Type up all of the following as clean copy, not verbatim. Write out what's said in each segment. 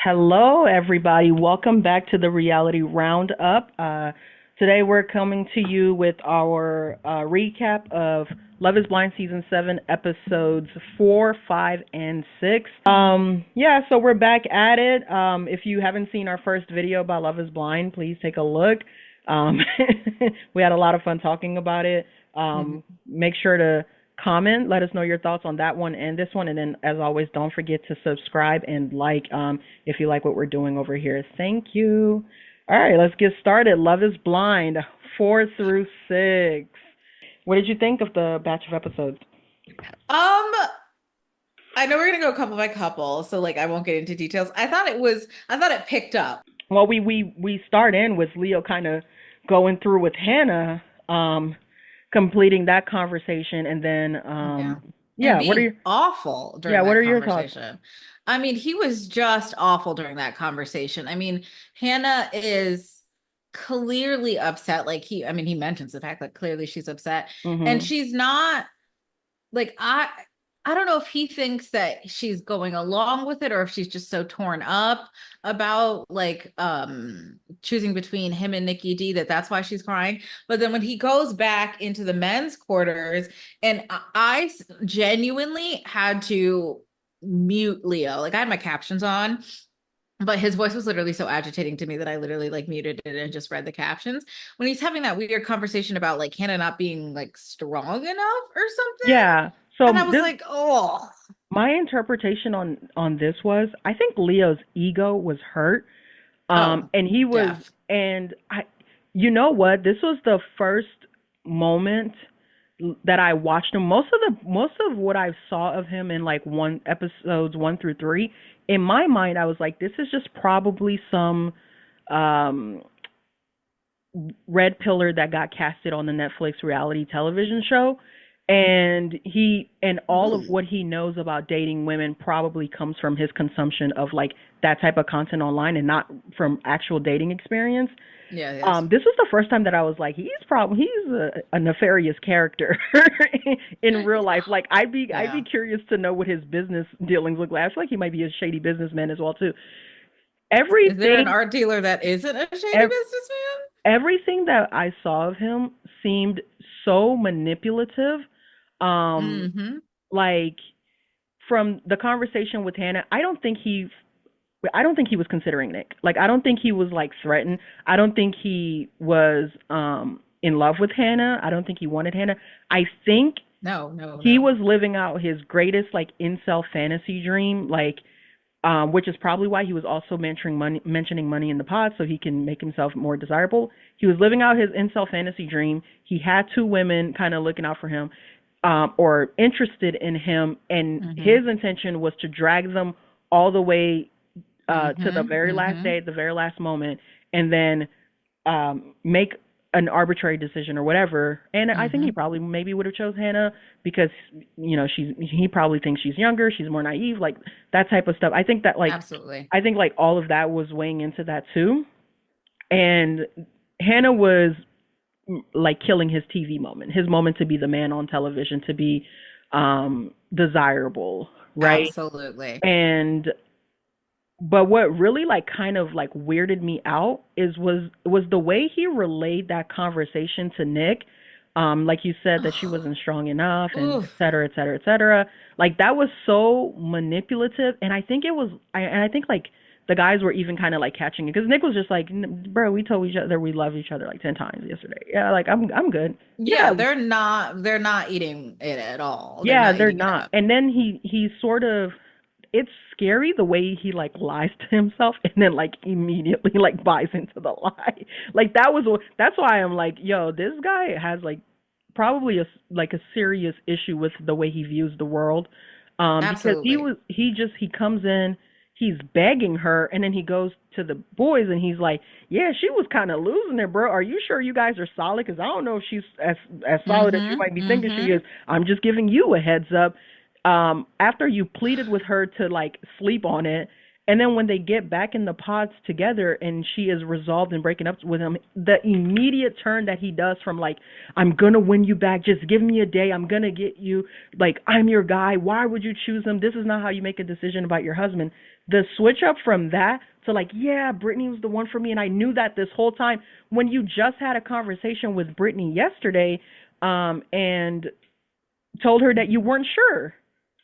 Hello, everybody. Welcome back to the Reality Roundup. Today, we're coming to you with our recap of Love is Blind Season 7, episodes 4, 5, and 6. So we're back at it. If you haven't seen our first video about Love is Blind, please take a look. Um, we had a lot of fun talking about it. Make sure to comment, let us know your thoughts on that one and this one, and then as always, don't forget to subscribe and like if you like what we're doing over here. Thank you. All right, let's get started. Love is Blind 4 through 6. What did you think of the batch of episodes? Um, I know we're gonna go couple by couple, so like I won't get into details. I thought it picked up. Well, we start in with Leo kind of going through with Hannah, completing that conversation, and then Yeah. And yeah, what are being your awful yeah, during what that are your thoughts? conversation. I mean, he was just awful during that conversation. I mean, Hannah is clearly upset. He mentions the fact that clearly she's upset. And Mhm. she's not like I don't know if he thinks that she's going along with it or if she's just so torn up about choosing between him and Nikki D that's why she's crying. But then when he goes back into the men's quarters, and I genuinely had to mute Leo. Like I had my captions on, but his voice was literally so agitating to me that I literally like muted it and just read the captions when he's having that weird conversation about like Hannah not being like strong enough or something. Yeah. And I So was this like, oh, my interpretation on this was I think Leo's ego was hurt. oh, And he was deaf. and I you know what? This was the first moment that I watched him. Most of what I saw of him in like one episodes 1 through 3, in my mind I was like this is just probably some um red pillar that got casted on the Netflix reality television show, and he and all of Ooh. what he knows about dating women probably comes from his consumption of like that type of content online and not from actual dating experience. Yeah, yes. This was the first time that I was like, he's a nefarious character in real life. Like I'd be Yeah. curious to know what his business dealings look like. I feel like he might be a shady businessman as well too. Is there an Everything, art dealer that isn't a shady ev- businessman? everything that I saw of him seemed so manipulative. Um, Mm-hmm. like from the conversation with Hannah, I don't think he was considering Nick. Like I don't think he was like threatened. I don't think he was in love with Hannah. I don't think he wanted Hannah. I think No, no, he no. was living out his greatest like incel fantasy dream, like which is probably why he was also mentioning money in the pot so he can make himself more desirable. He was living out his incel fantasy dream. He had two women kind of looking out for him, or interested in him, and Mm-hmm. his intention was to drag them all the way to the Mm-hmm. very last Mm-hmm. day, the very last moment, and then make an arbitrary decision or whatever. And I think he Mm-hmm. probably maybe would have chose Hannah because he probably thinks she's younger, she's more naive, like that type of stuff. Absolutely. I think like all of that was weighing into that too. And Hannah was like killing his TV moment, his moment to be the man on television, to be desirable, right? Absolutely. And but what really like kind of like weirded me out was the way he relayed that conversation to Nick. Like you said that she wasn't strong enough and et Oof. cetera, et cetera, et cetera. Like that was so manipulative, and I think like the guys were even kind of like catching it because Nick was just like, "Bro, we told each other we love each other like 10 times yesterday. Yeah, like I'm good. Yeah, Yeah, they're not eating it at all. They're yeah, not they're eating it not." up. And then he sort of it's scary the way he like lies to himself and then like immediately like buys into the lie. Like that's why I'm like, yo, this guy has like probably a serious issue with the way he views the world. Because Absolutely. he comes in, he's begging her, and then he goes to the boys and he's like, yeah, she was kind of losing it, bro. Are you sure you guys are solid? Because I don't know if she's as solid as you Mm-hmm. might be thinking she Mm-hmm. is. I'm just giving you a heads up. After you pleaded with her to like sleep on it, and then when they get back in the pods together and she is resolved in breaking up with him, the immediate turn that he does from like, I'm gonna win you back, just give me a day, I'm gonna get you, like I'm your guy, why would you choose him? This is not how you make a decision about your husband. The switch up from that to like, yeah, Brittany was the one for me, and I knew that this whole time. When you just had a conversation with Brittany yesterday, and told her that you weren't sure.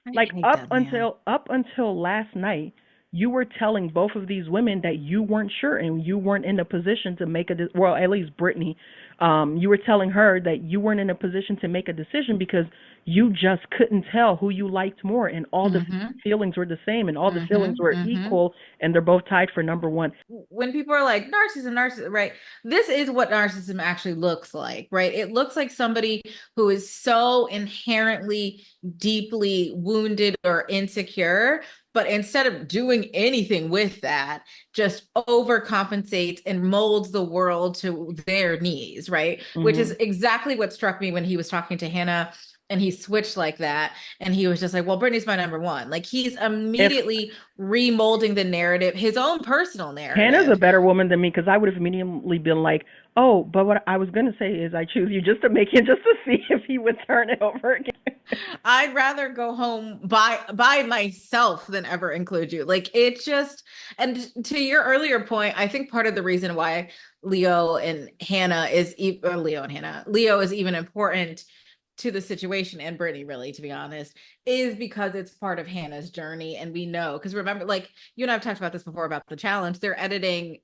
I Like hate that man. up until last night, you were telling both of these women that you weren't sure and you weren't in a position to make well, at least Brittany, you were telling her that you weren't in a position to make a decision because you just couldn't tell who you liked more, and all the Mm-hmm. feelings were the same and all the feelings Mm-hmm. were Mm-hmm. equal, and they're both tied for number one. When people are like narcissism, right? This is what narcissism actually looks like, right? It looks like somebody who is so inherently deeply wounded or insecure, but instead of doing anything with that, just overcompensates and molds the world to their needs, right? Which is Hmm. exactly what struck me when he was talking to Hannah and he switched like that. And he was just like, well, Brittany's my number one. Like he's If immediately remolding the narrative, his own personal Hannah's a narrative. better woman than me because I would have immediately been like, "Oh, but what I was gonna say is I choose you just to make it, just to see if he would turn it over again." I'd rather go home by myself than ever include you. Like it just, and to your earlier point, I think part of the reason why Leo and Hannah is or Leo and Hannah, Leo is even important to the situation, and Brittany, really, to be honest, is because it's part of Hannah's journey. And we know, because remember, like you and I've talked about this before about the challenge, they're editing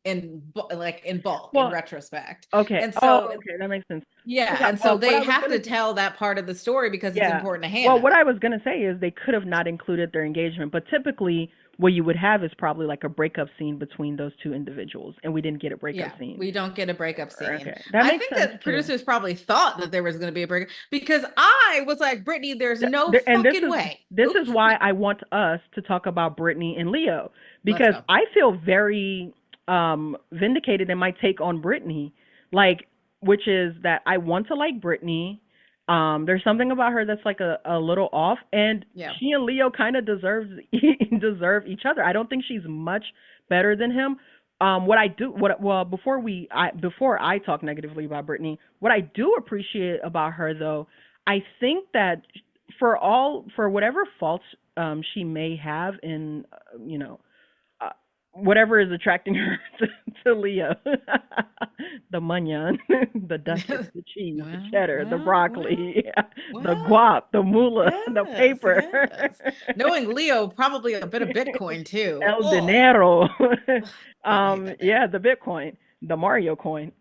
like in bulk, in Well, retrospect. okay. And Oh, so okay, that makes sense. yeah, Because and so what they I was have gonna to tell that part of the story because it's Yeah. important to Well, what Hannah. I was gonna say is they could have not included their engagement, but typically what you would have is probably like a breakup scene between those two individuals, and we didn't get a breakup Yeah, scene. we don't get a breakup scene. Okay, that I makes think sense that too. producers probably thought that there was going to be a breakup because I was like, Brittany, there's no And fucking way. this is Oops. why I want us to talk about Brittany and Leo, Let's because go. I feel very vindicated in my take on Brittany, like, which is that I want to like Brittany. There's something about her that's like a little off, and Yeah. she and Leo kind of deserve each other. I don't think she's much better than him. What I do, what well, before I talk negatively about Brittany, what I do appreciate about her though, I think that for whatever faults she may have in uh, whatever is attracting her to Leo, the mignon, the duchess, the cheese, the cheddar, the broccoli, the Well, guap, the moolah, the yes, paper, yes. Knowing Leo, probably a bit of Bitcoin too. el Oh, dinero. God, I hate that man. Yeah, the Bitcoin, the Mario coin.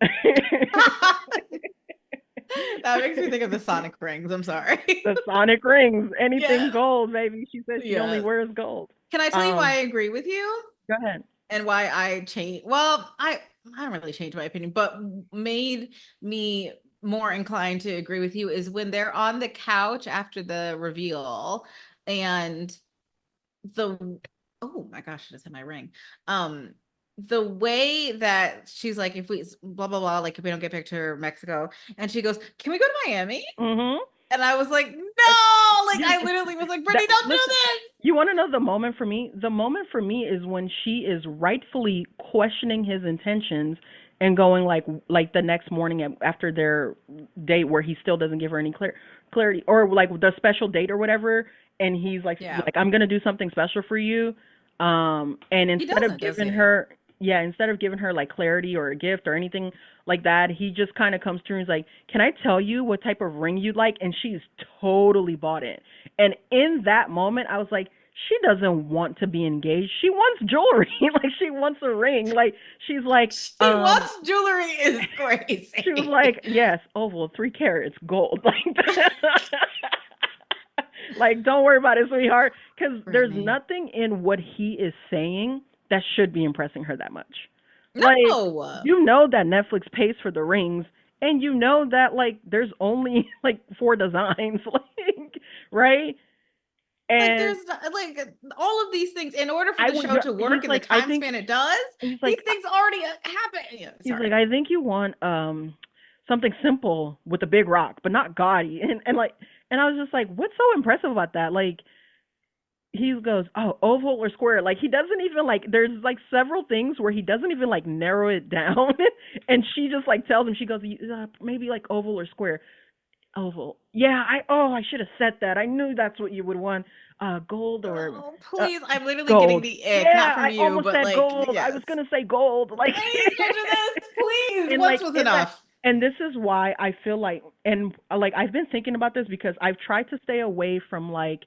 That makes me think of the Sonic rings. I'm sorry. The Sonic rings, anything Yes, gold, baby. She says she only yes. wears gold. Can I tell you why I Um, agree with you? Go ahead. And why I changed. Well, I don't really change my opinion, but made me more inclined to agree with you is when they're on the couch after the reveal and the oh my gosh, I just hit my ring. Um the way that she's like, if we blah blah blah, like if we don't get picked to Mexico, and she goes, can we go to Miami? Mhm. And I was like, no, like You, I literally was like, that Brittany, don't do listen. this. You want to know the moment for me? The moment for me is when she is rightfully questioning his intentions and going like the next morning after their date where he still doesn't give her any clarity, or like the special date or whatever, and he's Yeah, like I'm gonna do something special for you, and he instead of doesn't, does giving he? her instead of giving her like clarity or a gift or anything like that, he just kind of comes through and is like, can I tell you what type of ring you'd like? And she's totally bought it. And in that moment I was like, she doesn't want to be engaged, she wants jewelry. Like she wants a ring. Like she's like, She wants jewelry is she was crazy. like, yes, oval, 3 carats, gold. Like, don't worry about it, sweetheart, because there's Brittany. nothing in what he is saying that should be impressing her that much. Like, No. you know that Netflix pays for the rings, and you know that like there's only like 4 designs, like, right? Like And there's like all of these things in order for I the would. show to He's work in the like, I time think span it does, he's these like, things already happen. Yeah, he's like, sorry. I think you want something simple with a big rock, but not gaudy. And like, and I was just like, what's so impressive about that? Like, he goes, oh, oval or square. Like he doesn't even like. There's like several things where he doesn't even like narrow it down, and she just like tells him. She goes, maybe like oval or square. oval. Yeah, I should have said that. I knew that's what you would want. Gold or Oh, uh, please. I'm literally getting gold. the ick, not Yeah, from I you, almost but said like, gold. I yes. was gonna say gold. Like Please don't do this. Please. and Once like was in that enough. and this is why I feel like and like I've been thinking about this because I've tried to stay away from like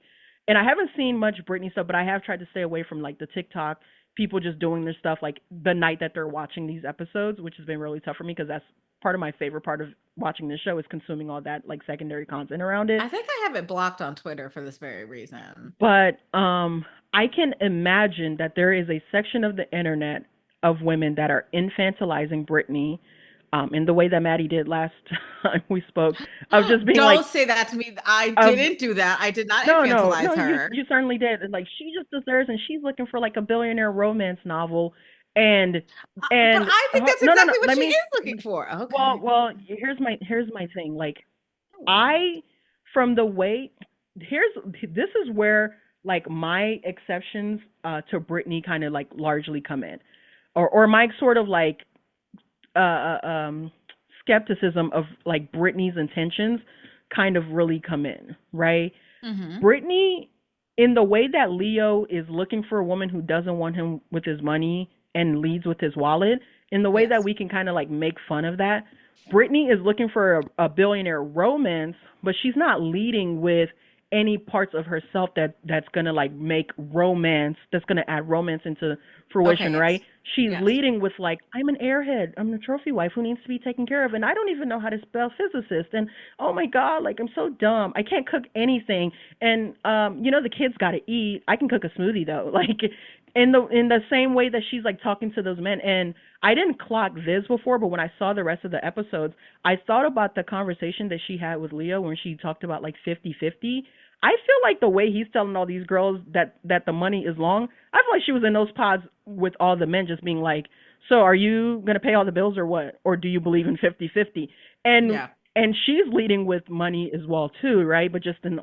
and I haven't seen much Britney stuff, but I have tried to stay away from like the TikTok people just doing their stuff like the night that they're watching these episodes, which has been really tough for me because that's part of my favorite part of watching this show is consuming all that like secondary content around it. I think I have it blocked on Twitter for this very reason. But I can imagine that there is a section of the internet of women that are infantilizing Britney, in the way that Maddie did last time we spoke, of just being like, Don't say that to me. I of didn't do that. I did not no, no, infantilize no, her. you certainly did. Like she just deserves, and she's looking for like a billionaire romance novel, and But I think that's no, no, no. exactly what Let she me. is looking for. Well, Okay. well, here's my thing. Like I from the way here's this is where like my exceptions to Britney kind of like largely come in, or my sort of like uh uh, um skepticism of like Britney's intentions kind of really come in, right? Mm-hmm. Britney, in the way that Leo is looking for a woman who doesn't want him with his money and leads with his wallet, in the way that Yes. we can kind of like make fun of that, Britney is looking for a billionaire romance, but she's not leading with any parts of herself that's gonna like make romance, that's gonna add romance into Okay. fruition, right? Yes. She's Yes. leading with like, I'm an airhead, I'm the trophy wife who needs to be taken care of, and I don't even know how to spell physicist, and oh my god, like I'm so dumb, I can't cook anything, and the kids gotta eat. I can cook a smoothie though, like in the same way that she's like talking to those men. And I didn't clock this before, but when I saw the rest of the episodes, I thought about the conversation that she had with Leo when she talked about like 50-50. I feel like the way he's telling all these girls that the money is long, I feel like she was in those pods with all the men just being like, "So are you going to pay all the bills or what? Or do you believe in 50-50?" And Yeah. and she's leading with money as well too, right? But just on the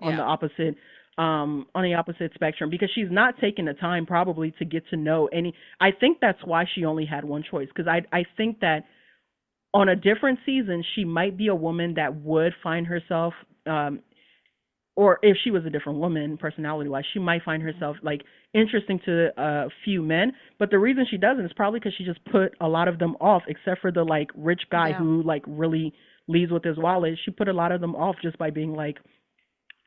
Yeah. opposite spectrum, because she's not taking the time probably to get to know any. I think that's why she only had one choice, because I think that on a different season she might be a woman that would find herself, or if she was a different woman personality wise, she might find herself like interesting to a few men. But the reason she doesn't is probably because she just put a lot of them off, except for the like rich guy Yeah. who like really leads with his wallet. She put a lot of them off just by being like,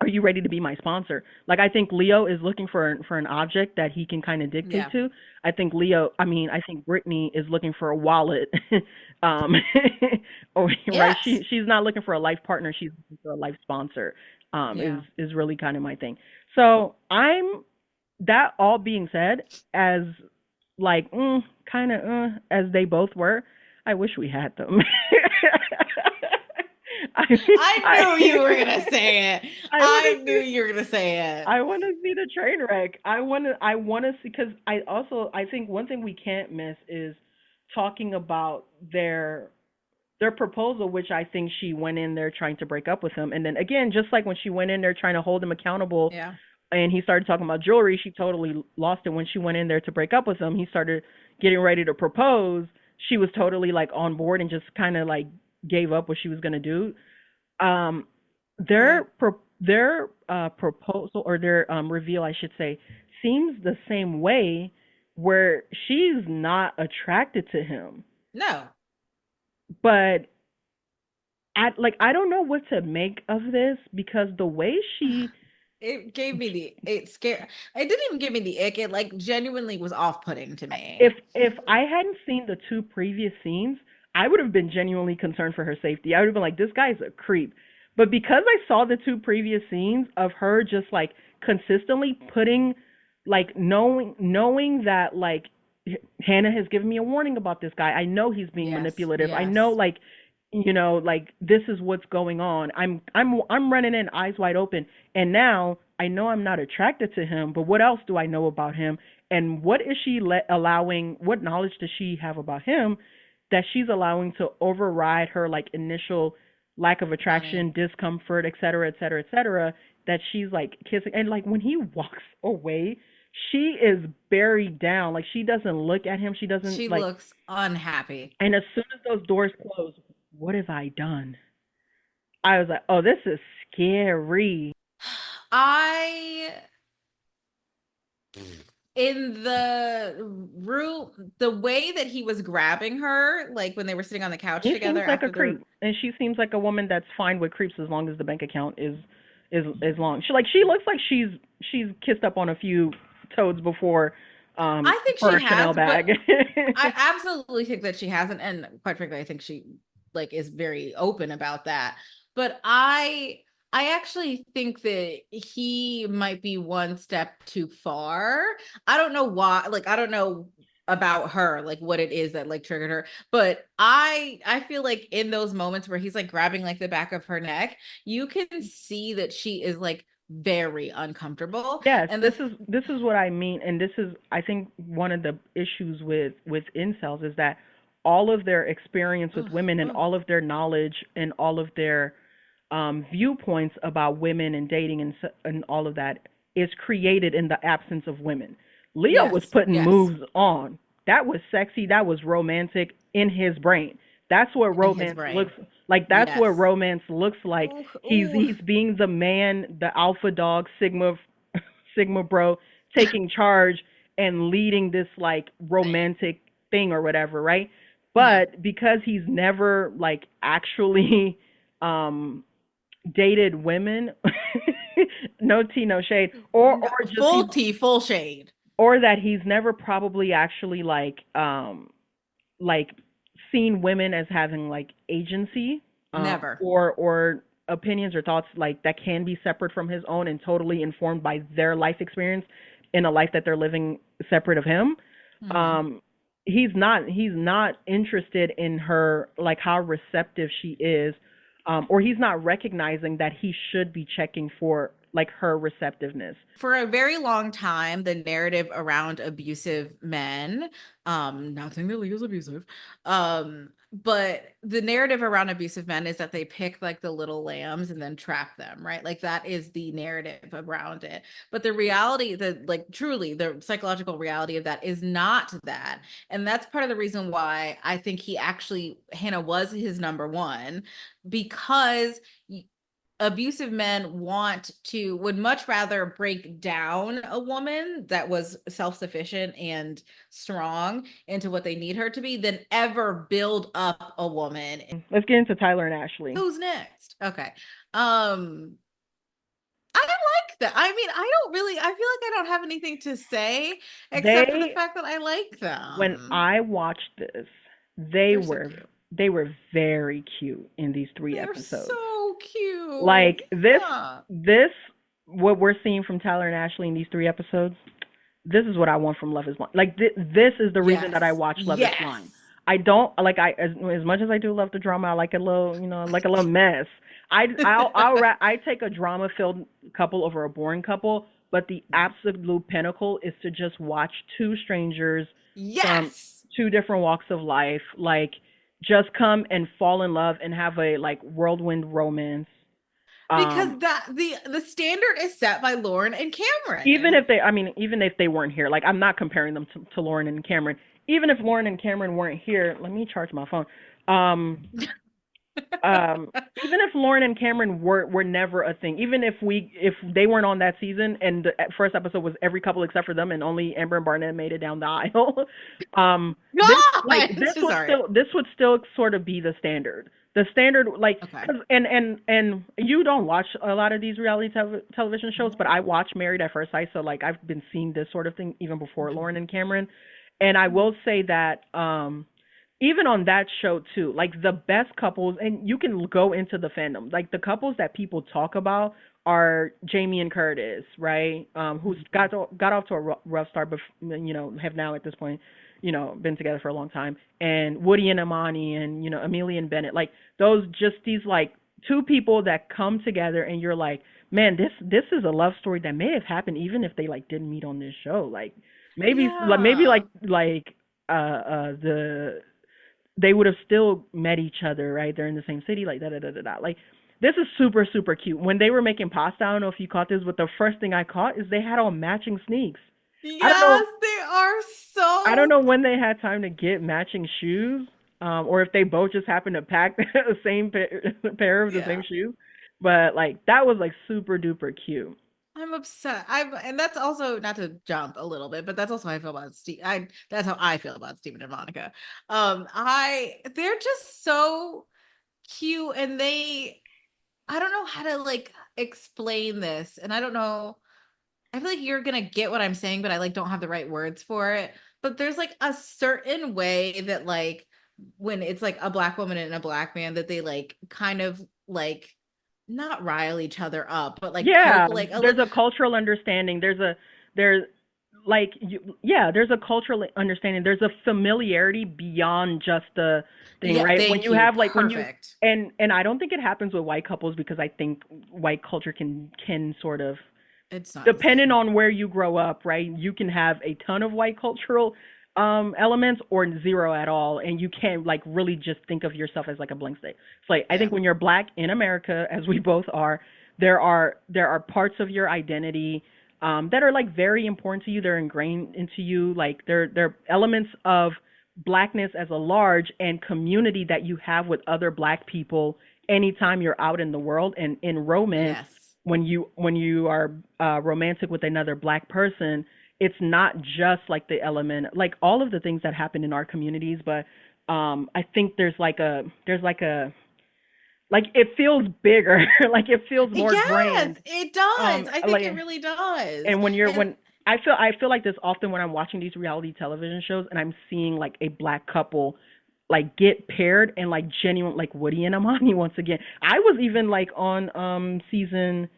are you ready to be my sponsor? Like I think Leo is looking for an object that he can kind of dictate Yeah. to. I think Brittany is looking for a wallet. um or right, Yes. she's not looking for a life partner, she's looking for a life sponsor. Yeah. Is really kind of my thing. So, I'm that all being said, as like kind of as they both were, I wish we had them. I I I knew you were gonna say it. I want to I knew see. you were gonna say it. I want to see the train wreck. I want to see, because I think one thing we can't miss is talking about their proposal, which I think she went in there trying to break up with him, and then again, just like when she went in there trying to hold him accountable, Yeah. and he started talking about jewelry, she totally lost it when she went in there to break up with him. He started getting ready to propose. She was totally like on board and just kind of like gave up what she was gonna do. um Right. their proposal, or their reveal I should say, seems the same way, where she's not attracted to him, No. but I don't know what to make of this, because the way she It gave me it scared. It didn't even give me the ick. It like genuinely was off-putting to if me. if I hadn't seen the two previous scenes, I would have been genuinely concerned for her safety. I would have been like, this guy's a creep. But because I saw the two previous scenes of her just like consistently putting, like knowing that like Hannah has given me a warning about this guy. I know he's being Yes. manipulative. I know, Yes. like, like this is what's going on. I'm running in eyes wide open, and now I know I'm not attracted to him. But what else do I know about him? And what is she allowing? What knowledge does she have about him that she's allowing to override her like initial lack of Money. attraction, discomfort, et cetera, et cetera, et cetera? That she's like kissing, and like when he walks away, she is buried down. Like she doesn't look at him. She doesn't She like. looks unhappy. And as soon as those doors close, what have I done? I was like, oh, this is scary. I in the room, the way that he was grabbing her, like when they were sitting on the couch He seems together like a after the creep, and she seems like a woman that's fine with creeps as long as the bank account is long. She looks like she's kissed up on a few toads before, I think for she a Chanel has, but bag. I absolutely think that she hasn't, and quite frankly, I think she like is very open about that. But I actually think that he might be one step too far. I don't know why, like I don't know about her, like what it is that like triggered her. But I feel like in those moments where he's like grabbing like the back of her neck, you can see that she is like very uncomfortable. Yes, And this is what I mean, and this is I think one of the issues with incels is that all of their experience with ugh, women and ugh, all of their knowledge and all of their viewpoints about women and dating and all of that is created in the absence of women. Leo was yes, putting yes. moves on. That was sexy. That was romantic in his brain. That's what In his romance looks brain. like. That's what Yes. romance looks like. Ooh, ooh. He's being the man, the alpha dog, Sigma bro, taking charge and leading this like romantic thing or whatever, right? Mhm. But because he's never like actually um dated women, no tea, no shade, No, or just he's full tea, full shade. or that he's never probably actually like seen women as having like agency, Never. or opinions or thoughts like that can be separate from his own and totally informed by their life experience in a life that they're living separate of him. Hmm. um he's not interested in her, like how receptive she is, or he's not recognizing that he should be checking for like her receptiveness. For a very long time, the narrative around abusive men, not saying that Leo's abusive, but the narrative around abusive men is that they pick like the little lambs and then trap them, right? Like that is the narrative around it. But the reality, that like truly the psychological reality of that is not that. And that's part of the reason why I think he actually, Hannah was his number one, because abusive men would much rather break down a woman that was self-sufficient and strong into what they need her to be than ever build up a woman. Let's get into Tyler and Ashley. Who's next? Okay. I like that. I mean, I feel like I don't have anything to say except for the They fact that I like When them. I watched this, they They're so were cute. they were very cute in these three They're episodes. so Like cute. this Yeah. this what we're seeing from Tyler and Ashley in these three episodes, this is what I want from Love Is Blind. Like this is the reason that I Yes. watch Love Is Blind. Yes. I don't like I as much as I do love the drama. I like a little, like a little mess. I take a drama filled couple over a boring couple, but the absolute pinnacle is to just watch two strangers from Yes. two different walks of life like just come and fall in love and have a like whirlwind romance. Because um that the standard is set by Lauren and Even Cameron. if they, I mean, even if they weren't here, like I'm not comparing them to Lauren and Cameron. Even if Lauren and Cameron weren't here, let me charge my phone. Um, Even if Lauren and Cameron were never a thing, even if they weren't on that season and the first episode was every couple except for them and only Amber and Barnett made it down the aisle, this like God, sorry. this would still sort of be the standard. The standard, like, Okay. 'cause- and you don't watch a lot of these reality television shows, but I watch Married at First Sight, so like I've been seeing this sort of thing even before Lauren and Cameron, and I will say that even on that show too, like the best couples, and you can go into the fandom, like the couples that people talk about are Jamie and Curtis, right? Who's got off to a rough start, but have now at this point, been together for a long time, and Woody and Amani, and Amelia and Bennett, like those, just these like two people that come together, and you're like, man, this is a love story that may have happened even if they like didn't meet on this show, like maybe Yeah. the they would have still met each other, right? They're in the same city, like da da da da da. Like this is super super cute. When they were making pasta, I don't know if you caught this, but the first thing I caught is they had all matching sneaks. I don't know. Yes, they are I don't so know when they had time to get matching shoes. or if they both just happen to pack the same pair of the Yeah. same shoe. But like that was like super duper cute. I'm upset. And that's also not to jump a little bit, but that's also how I feel about Steve. That's how I feel about Steven and Monica. They're just so cute, and I don't know how to like explain this, and I don't know. I feel like you're gonna get what I'm saying, but I like don't have the right words for it. But there's like a certain way that like when it's like a black woman and a black man that they like kind of like not rile each other up, but like Yeah, poke like a there's little. a cultural understanding. There's like there's a cultural understanding. There's a familiarity beyond just the thing, Yeah, right? When thank you you. have like when you Perfect. and I don't think it happens with white couples because I think white culture can sort of, It's not the depending same. on where you grow up, right? You can have a ton of white cultural elements or zero at all, and you can't like really just think of yourself as like a blank slate. It's like I Yeah. think when you're black in America, as we both are, there are parts of your identity that are like very important to you. They're ingrained into you. Like they're elements of blackness as a large and community that you have with other black people anytime you're out in the world and in romance. Yes. When you are romantic with another black person, it's not just like the element, like all of the things that happen in our communities, but I think there's like a like it feels bigger, like it feels more Yes, grand. it does. I think Like it really does. and And when I feel like this often when I'm watching these reality television shows and I'm seeing like a black couple like get paired and like genuine, like Woody and Amani once again. I was even like on season,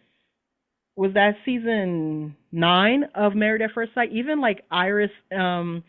was that season 9 of Married at First Sight? Even like Iris and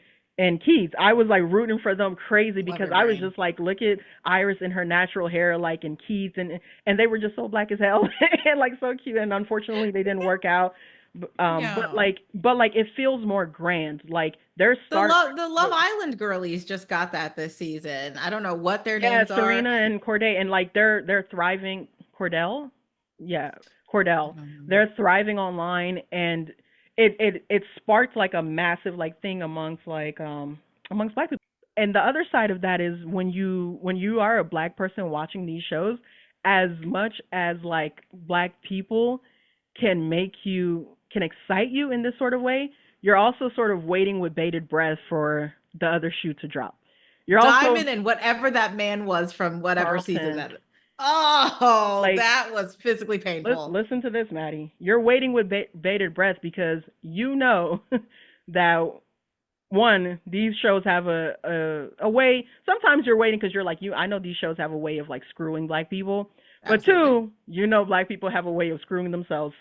Keith, I was like rooting for them crazy love because your I was brain. just like, look at Iris in her natural hair, like, and Keith, and they were just so black as hell and like so cute. And unfortunately, they didn't work out. But Yeah. like it feels more grand. Like their start. The Love Island girlies just got that this season. I don't know what their Yeah, names are. Serena and Corday, and like they're thriving. Cordell, yeah, I Cordell. don't know. They're thriving online, and it sparked like a massive like thing amongst black people. And the other side of that is when you are a black person watching these shows, as much as like black people can excite you in this sort of way, you're also sort of waiting with bated breath for the other shoe to drop. You're also Diamond and whatever that man was from whatever season Carlton. that. Oh, Like, that was physically painful. listen to this, Maddie. You're waiting with bated breath because you know that one, these shows have a way. Sometimes you're waiting because you're like, I know these shows have a way of like screwing black people, but Absolutely. two, you know black people have a way of screwing themselves.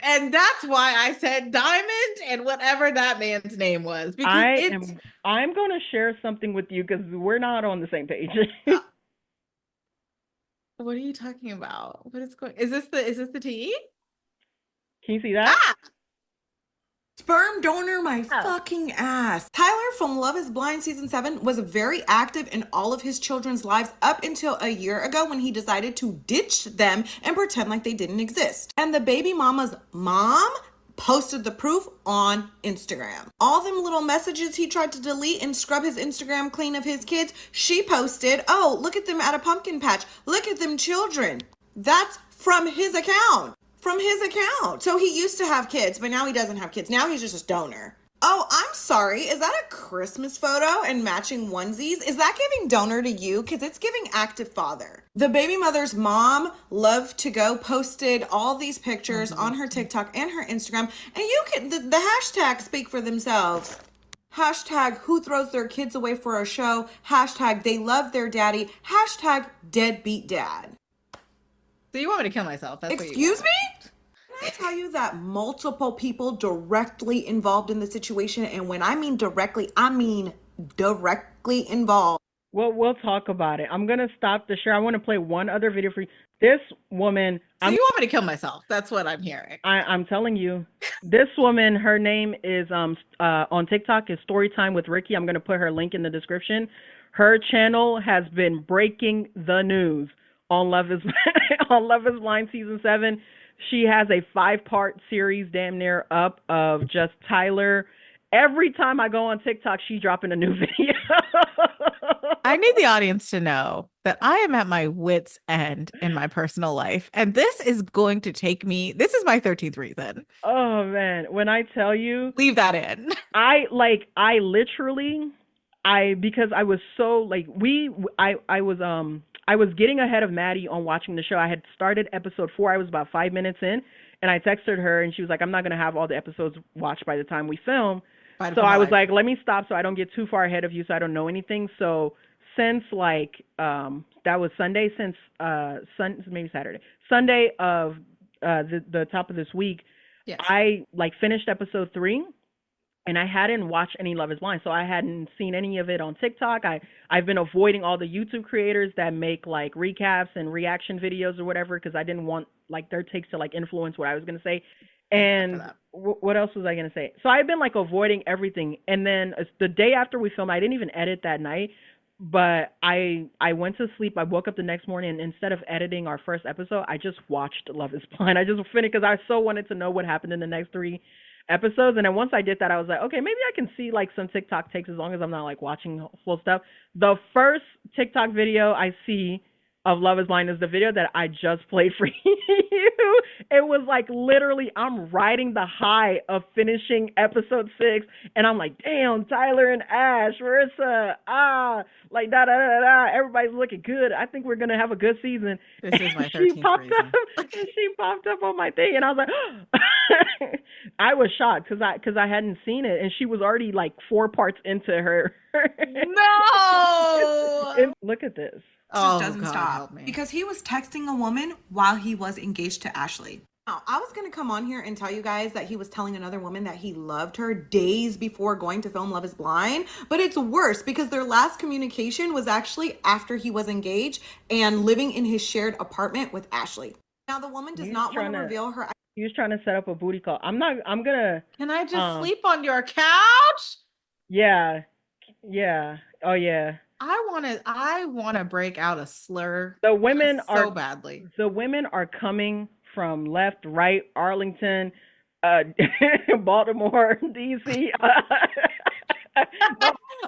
And that's why I said Diamond and whatever that man's name was, because I it's am I'm gonna share something with you because we're not on the same page. what are you talking about? What is going? Is this the tea? Can you see that? Ah, Sperm donor my Oh. fucking ass. Tyler from Love is Blind season 7 was very active in all of his children's lives up until a year ago when he decided to ditch them and pretend like they didn't exist. And the baby mama's mom posted the proof on Instagram. All them little messages he tried to delete and scrub his Instagram clean of his kids, she posted, oh, look at them at a pumpkin patch. Look at them children. That's from his account. From his account. So he used to have kids, but now he doesn't have kids. Now he's just a donor. Oh, I'm sorry. Is that a Christmas photo and matching onesies? Is that giving donor to you? Because it's giving active father. The baby mother's mom, Love to Go, posted all these pictures on her TikTok and her Instagram. And you can, the hashtags speak for themselves. Hashtag who throws their kids away for a show. Hashtag they love their daddy. Hashtag deadbeat dad. so you want me to kill myself? That's what you Excuse want. me? Can I tell you that multiple people directly involved in the situation, and when I mean directly, I mean directly involved. Well, we'll talk about it. I'm gonna stop the share. I want to play one other video for you. This woman, So you want me to kill myself? That's what I'm hearing. I'm telling you, this woman, her name is on TikTok is Storytime with Ricky. I'm gonna put her link in the description. Her channel has been breaking the news on Love is on Love is Blind season 7. She has a 5-part series damn near up of just Tyler. Every time I go on TikTok, she's dropping a new video. I need the audience to know that I am at my wit's end in my personal life. And this is going to take me, this is my 13th reason. Oh man, when I tell you, Leave that in. I literally, because I was so like I was getting ahead of Maddie on watching the show. I had started episode 4. I was about 5 minutes in, and I texted her, and she was like, "I'm not gonna have all the episodes watched by the time we film." So I was like, "Let me stop so I don't get too far ahead of you, so I don't know anything." So since like that was Sunday, since maybe Saturday, Sunday of the top of this week, Yes. I like finished episode 3, and I hadn't watched any Love is Blind, so I hadn't seen any of it on TikTok. I've been avoiding all the YouTube creators that make like recaps and reaction videos or whatever, because I didn't want like their takes to like influence what I was gonna say. And what else was I gonna say? So I've been like avoiding everything, and then the day after we filmed, I didn't even edit that night. But I went to sleep. I woke up the next morning, and instead of editing our first episode, I just watched Love is Blind. I just finished because I so wanted to know what happened in the next 3 episodes. And then once I did that, I was like, okay, maybe I can see like some TikTok takes as long as I'm not like watching full stuff. The first TikTok video I see of Love is Blind is the video that I just played for you. It was like literally I'm riding the high of finishing episode 6, and I'm like, damn, Tyler and Ash, Marissa, like da da da da. Everybody's looking good. I think we're gonna have a good season. This is my 13th reason. She popped up on my thing, and I was like, I was shocked because I hadn't seen it, and she was already like 4 parts into her. No. And look at this. Just doesn't stop because he was texting a woman while he was engaged to Ashley. Now, I was going to come on here and tell you guys that he was telling another woman that he loved her days before going to film Love is Blind, but it's worse because their last communication was actually after he was engaged and living in his shared apartment with Ashley. Now, the woman does not want to reveal her. He was trying to set up a booty call. I'm gonna. Can I just sleep on your couch? Yeah. Oh yeah. I want to break out a slur. The women are so badly. The women are coming from left, right, Arlington, Baltimore, DC.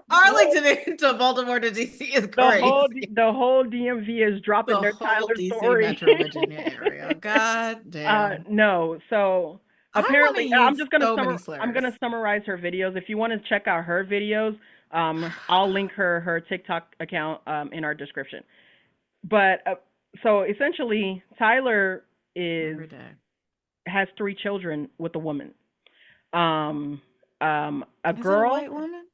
Arlington to Baltimore to DC is crazy. The whole DMV is dropping their Tyler DC story. Metro Virginia area. God damn. No, so apparently I'm gonna summarize her videos. If you want to check out her videos, I'll link her TikTok account in our description. But so essentially, Tyler has 3 children with a woman. A girl. A white woman?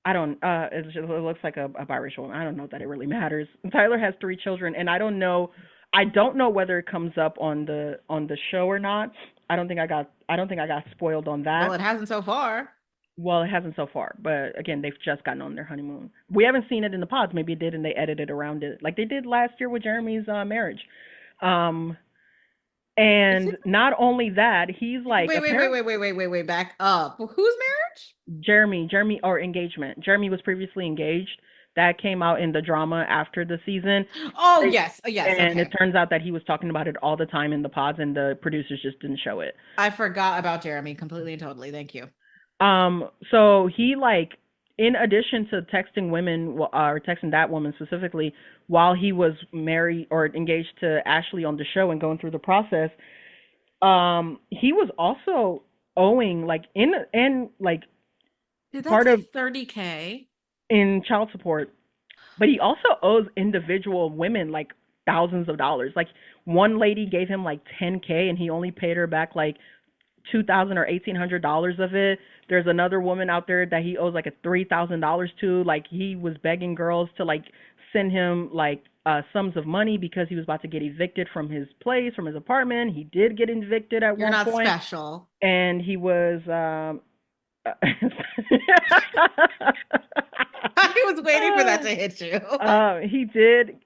I don't. It looks like a biracial woman. I don't know that it really matters. Tyler has 3 children, and I don't know whether it comes up on the show or not. I don't think I got spoiled on that. Well, it hasn't so far. Well, it hasn't so far, but again, they've just gotten on their honeymoon. We haven't seen it in the pods. Maybe it did, and they edited around it, like they did last year with Jeremy's marriage. And not only that, he's like, wait, back up. Well, whose marriage? Jeremy, or engagement. Jeremy was previously engaged. That came out in the drama after the season. Oh, yes. And it turns out that he was talking about it all the time in the pods, and the producers just didn't show it. I forgot about Jeremy completely and totally. Thank you. So he, like, in addition to texting women, or texting that woman specifically, while he was married or engaged to Ashley on the show and going through the process, he was also owing, like, part of $30K in child support, but he also owes individual women like thousands of dollars. Like, one lady gave him like $10K, and he only paid her back like $2,000 or $1,800 of it. There's another woman out there that he owes like $3,000 to. Like, he was begging girls to like send him like sums of money because he was about to get evicted from his place, from his apartment. He did get evicted at one point. You're not special. And he was I was waiting for that to hit you. He did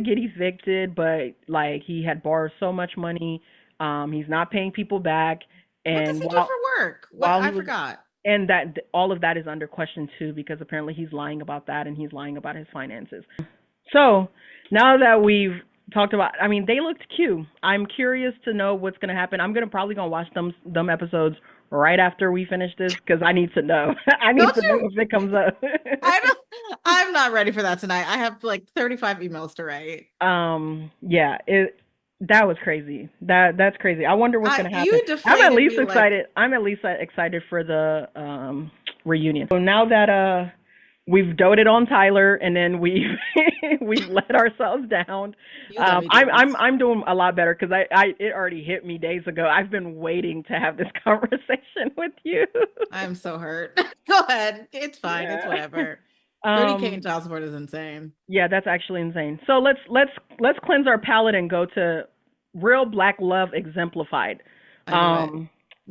get evicted, but like he had borrowed so much money. He's not paying people back. And what does he do for work? I forgot. And that all of that is under question too, because apparently he's lying about that, and he's lying about his finances. So now that we've talked about, I mean, they looked cute. I'm curious to know what's gonna happen. I'm probably gonna watch them episodes right after we finish this, because I need to know. I need to know if it comes up. I I'm not ready for that tonight. I have like 35 emails to write. Yeah, that was crazy. That's crazy. I wonder what's gonna happen. You deflated me Excited. I'm at least excited for the reunion. So now that we've doted on Tyler and then we've we've let ourselves down. I'm doing a lot better because it already hit me days ago. I've been waiting to have this conversation with you. I'm so hurt. Go ahead. It's fine. Yeah. It's whatever. 30K in child support is insane. Yeah, that's actually insane. So let's cleanse our palate and go to real Black love exemplified.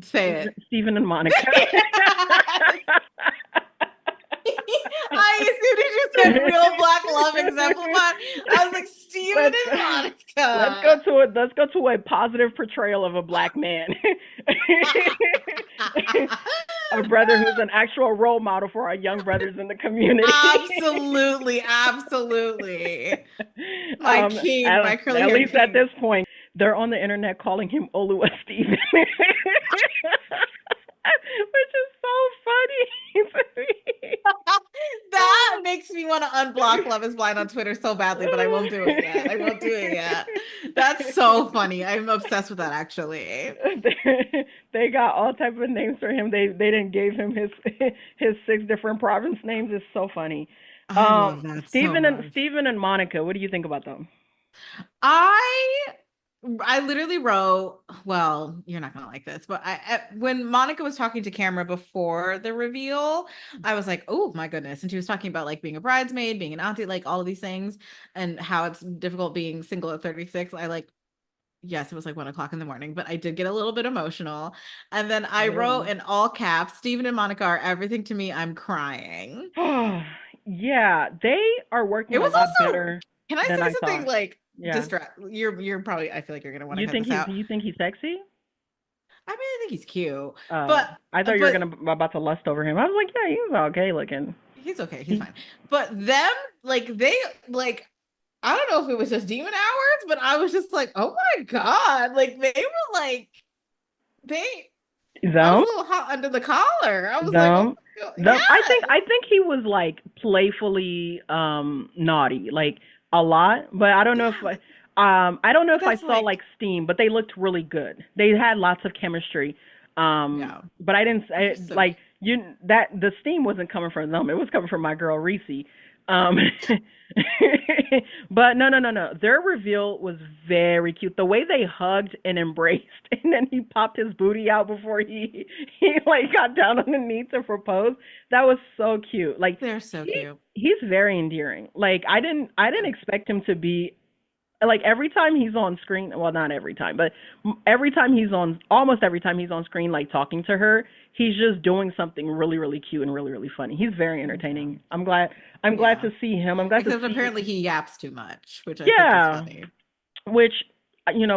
Say it. Stephen and Monica. As soon as you said real Black love exemplified, I was like, Stephen and Monica. Let's go to a positive portrayal of a Black man. A brother who's an actual role model for our young brothers in the community. Absolutely. My king, my curly hair. At least at this point, they're on the internet calling him Olua Stephen. Which is so funny. That makes me want to unblock Love is Blind on Twitter so badly, but I won't do it yet. That's so funny. I'm obsessed with that, actually. They got all type of names for him. They didn't give him his 6 different province names. It's so funny. I love that Stephen and Monica, what do you think about them? I literally wrote, well, you're not going to like this, but when Monica was talking to camera before the reveal, I was like, oh my goodness. And she was talking about like being a bridesmaid, being an auntie, like all of these things and how it's difficult being single at 36. Yes, it was like 1 o'clock in the morning, but I did get a little bit emotional. And then I wrote in all caps, Stephen and Monica are everything to me. I'm crying. Yeah, they are working a lot better. Can I say something like, yeah. You're probably, I feel like you're gonna want to cut this out. You think he's sexy? I mean, I think he's cute. But I thought you were about to lust over him. I was like, yeah, he's okay looking. He's okay. He's fine. But them, they I don't know if it was just demon hours, but I was just like, oh my God. Like they were like, I was a little hot under the collar. I was like, oh yeah. I think he was like playfully naughty. Like a lot, but I don't know if I don't know if I saw like steam, but they looked really good. They had lots of chemistry. But I didn't the steam wasn't coming from them. It was coming from my girl Reese. But no. Their reveal was very cute. The way they hugged and embraced, and then he popped his booty out before he like got down on the knee to propose. That was so cute. Like they're so cute. He's very endearing. Like I didn't expect him to be like every time he's on screen. Well, not every time, but almost every time he's on screen, like talking to her, he's just doing something really, really cute and really, really funny. He's very entertaining. I'm glad to see him. Except apparently he yaps too much, which I think is funny. Which,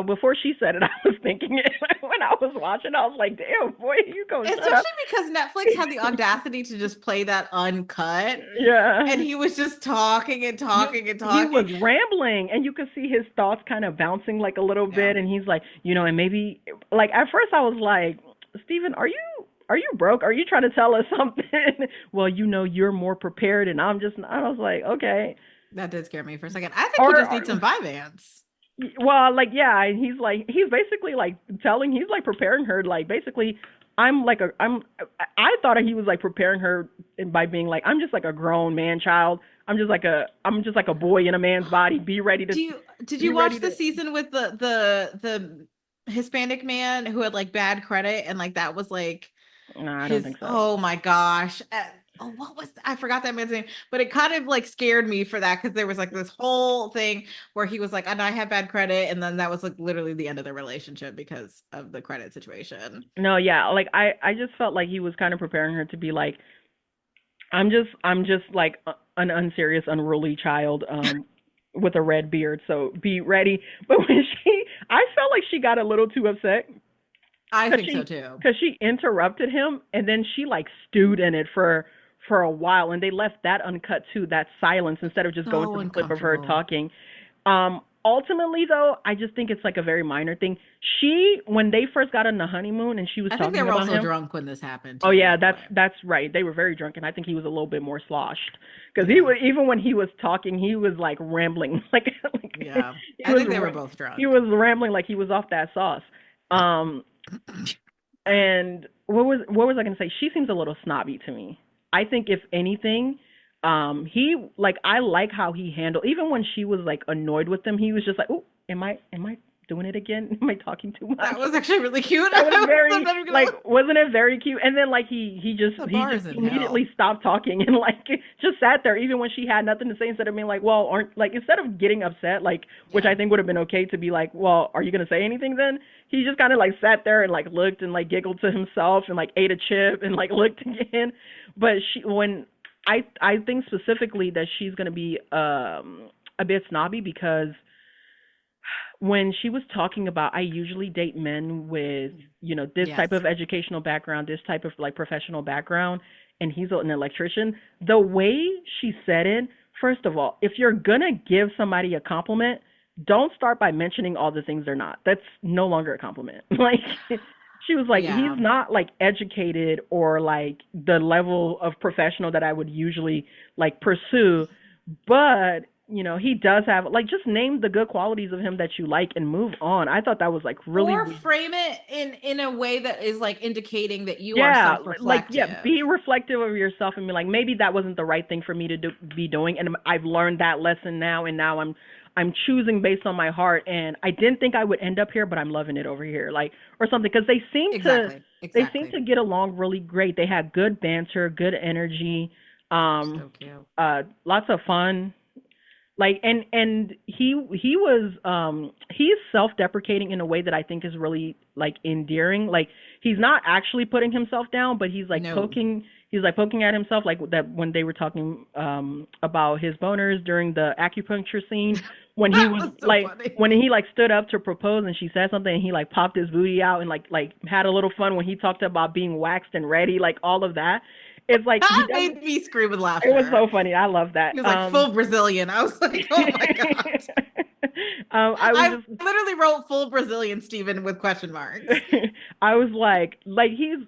before she said it, I was thinking it when I was watching. I was like, damn, boy, you go. Especially because Netflix had the audacity to just play that uncut. Yeah. And he was just talking and talking and talking. He was rambling, and you could see his thoughts kind of bouncing like a little bit. And he's like, and maybe, like, at first I was like, Stephen, are you broke? Are you trying to tell us something? Well, you're more prepared, and I was like, okay. That did scare me for a second. I think he just needs some Vyvanse. Well, he's basically like he's like preparing her, like basically I thought he was like preparing her by being like, I'm just like a grown man child. I'm just like a boy in a man's body. Be ready to. Did you watch the season with the Hispanic man who had like bad credit and like that was like no, I don't think so. Oh my gosh. I forgot that man's name, but it kind of like scared me for that because there was like this whole thing where he was like, and I have bad credit, and then that was like literally the end of the relationship because of the credit situation. No, yeah, like I just felt like he was kind of preparing her to be like, I'm just like an unserious, unruly child with a red beard, so be ready. But I felt like she got a little too upset. I think so too. Because she interrupted him, and then she like stewed in it for a while, and they left that uncut too, that silence, instead of just going to the clip of her talking. ultimately though, I just think it's like a very minor thing. When they first got on the honeymoon and she was I think they talking were about also him. drunk when this happened Oh too, yeah, by the way. that's right. They were very drunk, and I think he was a little bit more sloshed because Yeah. he was, even when he was talking, he was like rambling, Yeah. he I was think they were both he drunk. was rambling like he was off that sauce. Um, and what was I gonna say? She seems a little snobby to me. I think if anything, he like I like how he handled even when she was like annoyed with him. He was just like, "Oh, am I doing it again? Am I talking too That much?" was actually really cute. That was very I'm gonna like, wasn't it very cute? And then like the he just bars in hell. immediately stopped talking and like just sat there even when she had nothing to say, instead of being like, well, aren't like, instead of getting upset, like, which Yeah. I think would have been okay, to be like, well, are you gonna say anything then? He just kind of like sat there and like looked and like giggled to himself and like ate a chip and like looked again. But I think specifically that she's gonna be a bit snobby because when she was talking about, I usually date men with, this type Yes. of educational background, this type of like professional background, and he's an electrician. The way she said it, first of all, if you're gonna give somebody a compliment, don't start by mentioning all the things they're not. That's no longer a compliment. Like, she was like, he's Yeah. not like educated or like the level of professional that I would usually like pursue, but he does have, like, just name the good qualities of him that you like and move on. I thought that was like really Or weird. frame it in a way that is like indicating that you are Yeah, like, yeah, self-reflective. be reflective of yourself and be like, maybe that wasn't the right thing for me to be doing, and I've learned that lesson now, and now I'm choosing based on my heart, and I didn't think I would end up here, but I'm loving it over here, like, or something, because Exactly. they seem Exactly. to get along really great. They had good banter, good energy, So cute. lots of fun. Like, and he was he's self-deprecating in a way that I think is really like endearing. Like, he's not actually putting himself down, but No. he's like poking at himself, like that when they were talking about his boners during the acupuncture scene, when he That was was so like, funny. when he like stood up to propose and she said something and he like popped his booty out and like had a little fun when he talked about being waxed and ready, like all of that. It's like he That does. made me scream with It was laughter. so funny. I love that. He was like full Brazilian. I was like, oh my God. I was I just literally wrote full Brazilian Steven with question marks. I was like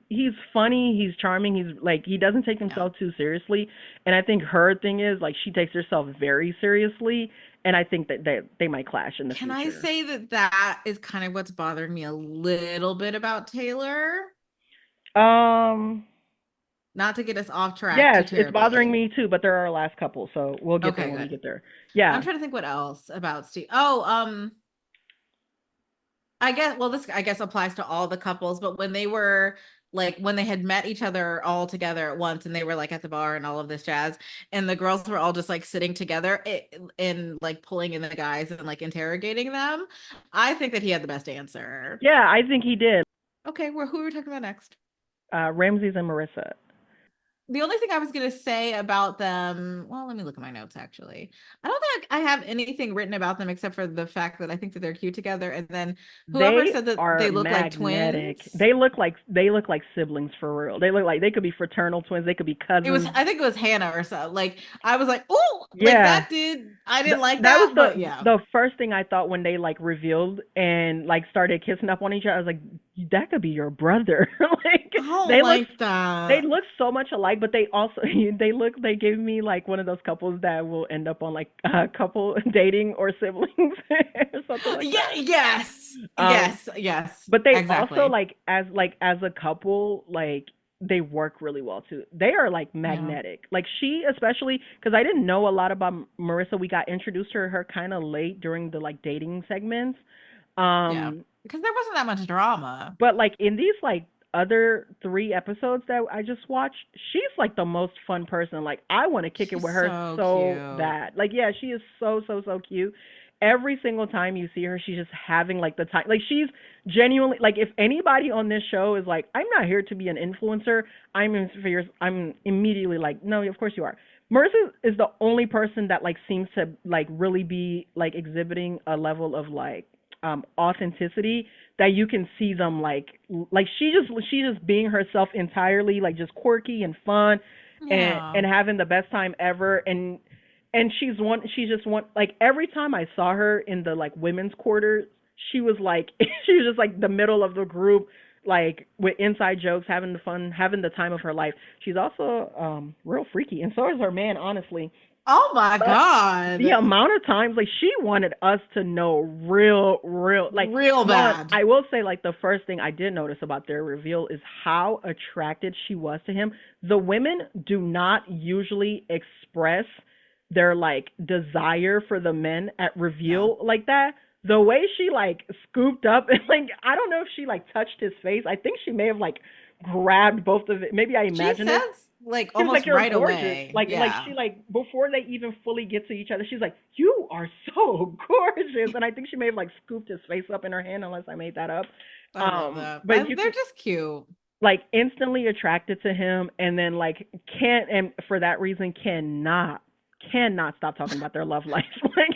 he's funny, he's charming, he's like, he doesn't take Yeah. himself too seriously, and I think her thing is like she takes herself very seriously, and I think that they might clash in the Can I future. say that that is kind of what's bothering me a little bit about Taylor? Um Not to get us off track yes, too it's bothering terribly. me too, but they're our last couple, so we'll get there Okay, when we good. get there. I'm Yeah. trying to think what else about Steve. Oh, I guess, well, this I guess applies to all the couples, but when they were like when they had met each other all together at once and they were like at the bar and all of this jazz, and the girls were all just like sitting together and like pulling in the guys and like interrogating them, I think that he had the best answer. Yeah, I think he did. Okay, well, who are we talking about next? Ramses and Marissa. The only thing I was going to say about them, well, let me look at my notes actually. I don't think I have anything written about them except for the fact that I think that they're cute together. And then whoever They said that are they look like magnetic. twins, They look like siblings for real. They look like they could be fraternal twins. They could be it was, cousins. I think it was Hannah or so. Like, I was like, oh, like Yeah. that did, I didn't like That was that, but yeah. the first thing I thought when they like revealed and like started kissing up on each other. I was like, that could be your brother. Like, I don't they look like they that. look so much alike, but they also they gave me like one of those couples that will end up on like couple dating or siblings or something like Yeah, that. yes, Um, yes, yes, but they also exactly. like as a couple, like they work really well too. They are like Yeah, magnetic. Like, she especially, because I didn't know a lot about Marissa. We got introduced to her kind of late during the like dating segments. yeah. Um, Because there wasn't that much drama. but like in these like other three episodes that I just watched, she's like the most fun person. Like, I want to kick it She's with her so so cute. bad. Like, yeah, she is so cute. Every single time you see her, she's just having like the time. Like, she's genuinely like, if anybody on this show is like, I'm not here to be an influencer, I'm immediately like, no, of course you are. Marissa is the only person that like seems to like really be like exhibiting a level of like authenticity that you can see them like she's just being herself entirely, like just quirky and fun, and Yeah. having the best time ever. and she's just one, like every time I saw her in the like women's quarters, she was like she was just like the middle of the group, like with inside jokes, having the fun, having the time of her life. She's also real freaky, and so is her man, honestly. Oh my But the God. amount of times like she wanted us to know real like Real one, bad. I will say like the first thing I did notice about their reveal is how attracted she was to him. The women do not usually express their like desire for the men at No. reveal like that. The way she like scooped up and like I don't know if she like touched his face. I think she may have like grabbed both of it. Maybe I She imagine it. says like She was like, almost "You're right gorgeous." away. Like Yeah. she like before they even fully get to each other, she's like, "You are so gorgeous." And I think she may have like scooped his face up in her hand, unless I made that up. I love that. But you They're can just cute. like instantly attracted to him, and then like can't, and for that reason cannot stop talking about their love life. Like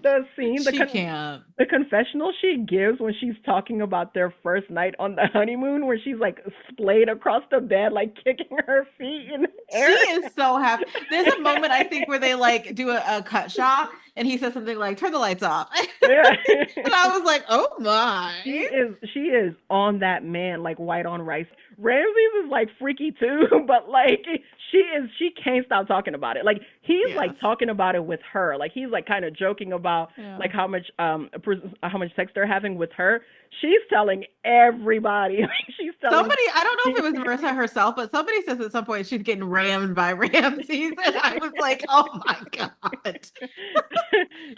the scene, She can't. the confessional she gives when she's talking about their first night on the honeymoon, where she's like splayed across the bed, like kicking her feet in the She air. is so happy. There's a moment I think where they like do a cut shot and he says something like, turn the lights off. Yeah. And I was like, oh She my. is on that man like white on rice. Ramses is like freaky too, but like she can't stop talking about it. Like he's Yes. like talking about it with her. Like he's like kind of joking about Yeah. like how much sex they're having with her. She's telling everybody. Like she's telling Somebody, I don't know if it was Marissa herself, but somebody says at some point she's getting rammed by Ramses. And I was like, oh my God.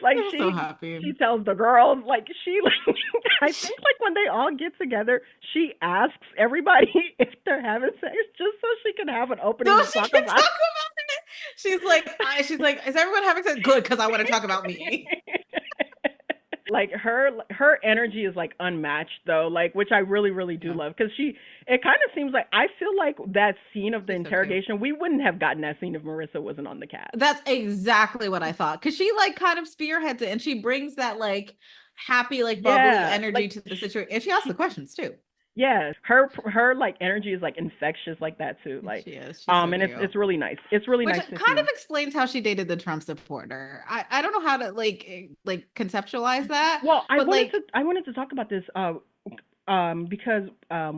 like I'm so happy. she tells the girls like she like I think like when they all get together, she asks everybody if they're having sex just so she can have an opening So to she talk can about talk it. about it. She's like, is everyone having sex? Good, because I want to talk about me. Like her energy is like unmatched though, like which I really do Yeah. love, because it kind of seems like I feel like that scene of the She's so cute. interrogation, we wouldn't have gotten that scene if Marissa wasn't on the cast. That's exactly what I thought. Because she like kind of spearheads it and she brings that like happy, like bubbly Yeah, energy like to the situation. And she asks the questions too. yeah, her like energy is like infectious like that too. Like She is. She's so and cute. it's really nice. It's really Which nice to kind see. of explains how she dated the Trump supporter. I don't know how to like conceptualize that. Well, But like I wanted to talk about this because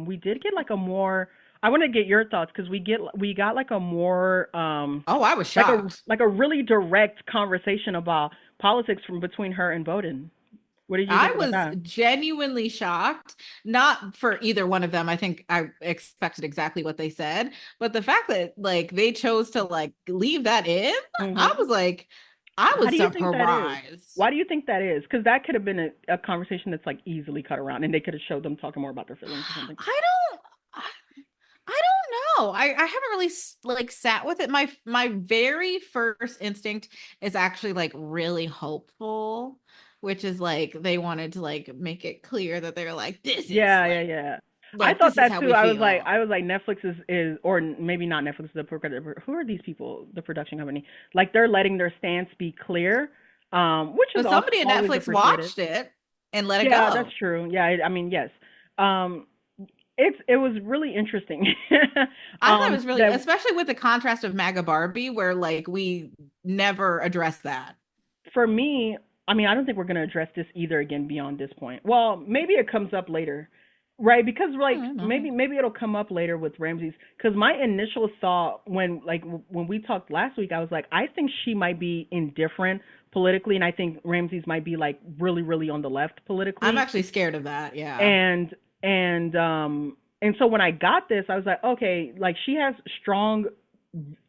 we did get like a more, I want to get your thoughts, because we got like a more oh, I was like shocked. a really direct conversation about politics from between her and Bowden. What did you I think about was that? genuinely shocked, not for either one of them. I think I expected exactly what they said, but the fact that like they chose to like leave that in, I was Hmm. like, I How was do you think that is? surprised. Why do you think that is? Because that could have been a conversation that's like easily cut around, and they could have showed them talking more about their feelings or something. I don't, I don't know. I haven't really like sat with it. My very first instinct is actually like really hopeful, which is like they wanted to like make it clear that they're like, this is Yeah. I like thought this is that how too. we feel. I was like, Netflix is, or maybe not Netflix, who are these people, the production company? Like they're letting their stance be clear, which is But also somebody at always Netflix appreciated. watched it and let it Yeah, that's go. true. Yeah, I mean, yes. Um, it was really interesting. I thought it was really, That especially with the contrast of MAGA Barbie, where like we never addressed that. for me, I mean, I don't think we're gonna address this either again beyond this point. Well, maybe it comes up later, right? Because like I don't know. maybe it'll come up later with Ramses. Because my initial thought when we talked last week, I was like, I think she might be indifferent politically, and I think Ramses might be like really on the left I'm politically. actually scared of that. Yeah. And and so when I got this, I was like, okay, like she has strong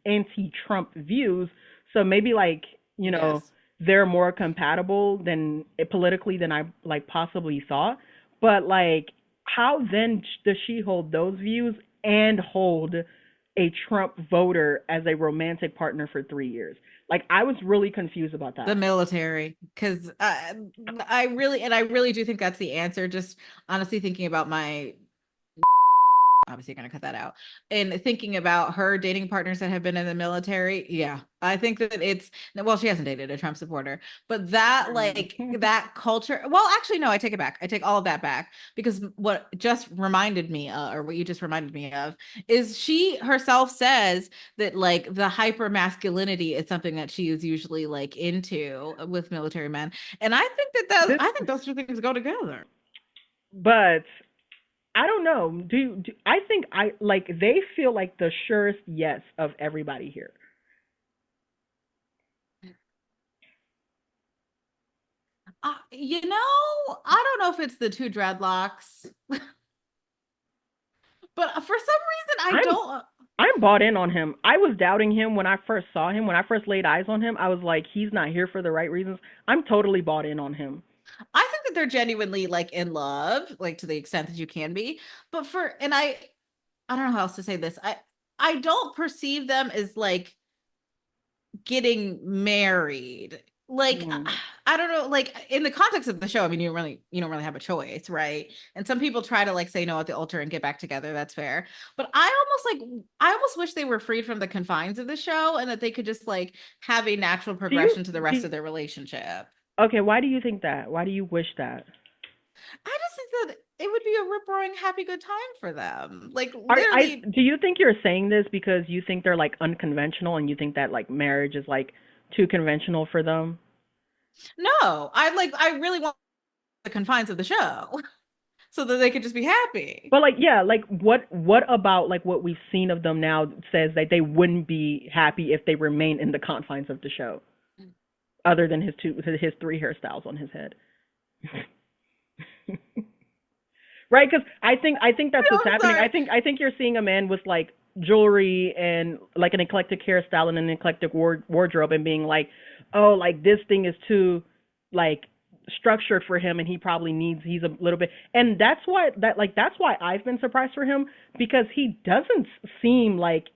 anti-Trump views, so maybe like Yes. they're more compatible than politically than I like possibly thought. But like, how then does she hold those views and hold a Trump voter as a romantic partner for 3 years? Like, I was really confused about The that. military, because I really do think that's the answer. Just honestly thinking about my obviously you're gonna cut that out. And thinking about her dating partners that have been in the military, yeah, I think that it's well, she hasn't dated a Trump supporter, but that like that culture. Well, actually, no, I take it back. I take all of that back because what just reminded me, or what you just reminded me of, is she herself says that like the hyper masculinity is something that she is usually like into with military men, and I think This, I think those two things go together. but I don't know. I think I like they feel like the surest yes of everybody here. I don't know if it's the two dreadlocks, but for some reason, I I'm don't. I'm bought in on him. I was doubting him when I first saw him. When I first laid eyes on him, I was like, he's not here for the right reasons. I'm totally bought in on him. I think that they're genuinely like in love, like to the extent that you can be. But I don't know how else to say this. I don't perceive them as like getting married. Like Mm. I don't know, like in the context of the show, I mean, you don't really have a choice, right? And some people try to like say no at the altar and get back together. That's fair. But I almost wish they were freed from the confines of the show and that they could just like have a natural Do you progression to the rest do? of their relationship. Okay, why do you think that? Why do you wish that? I just think that it would be a rip roaring happy good time for them. Like I literally, do you think you're saying this because you think they're like unconventional and you think that like marriage is like too conventional for them? no. I really want the confines of the show so that they could just be happy. But like yeah, like what about like what we've seen of them now says that they wouldn't be happy if they remain in the confines of the show, other than his three hairstyles on his head. Right? Because I think that's what's I'm happening. sorry. I think you're seeing a man with like jewelry and like an eclectic hairstyle and an eclectic wardrobe and being like, oh, like this thing is too like structured for him and he's a little bit, and that's why I've been surprised for him because he doesn't seem like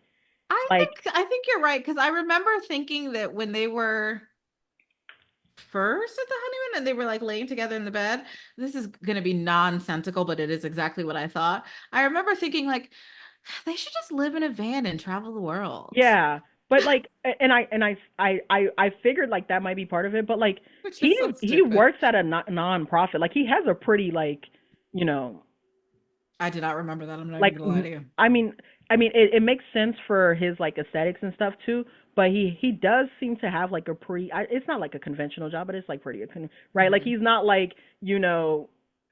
I think you're right because I remember thinking that when they were first at the honeymoon and they were like laying together in the bed, this is going to be nonsensical, but it is exactly what I thought. I remember thinking like they should just live in a van and travel the world, yeah, but like, and I figured like that might be part of it, but like which is he so he stupid. works at a non-profit. Like he has a pretty like, you know, I did not remember that. I'm not even like gonna lie to you. I mean, it makes sense for his like aesthetics and stuff too. But he does seem to have like a it's not like a conventional job, but it's like pretty right. Like Mhm. he's not like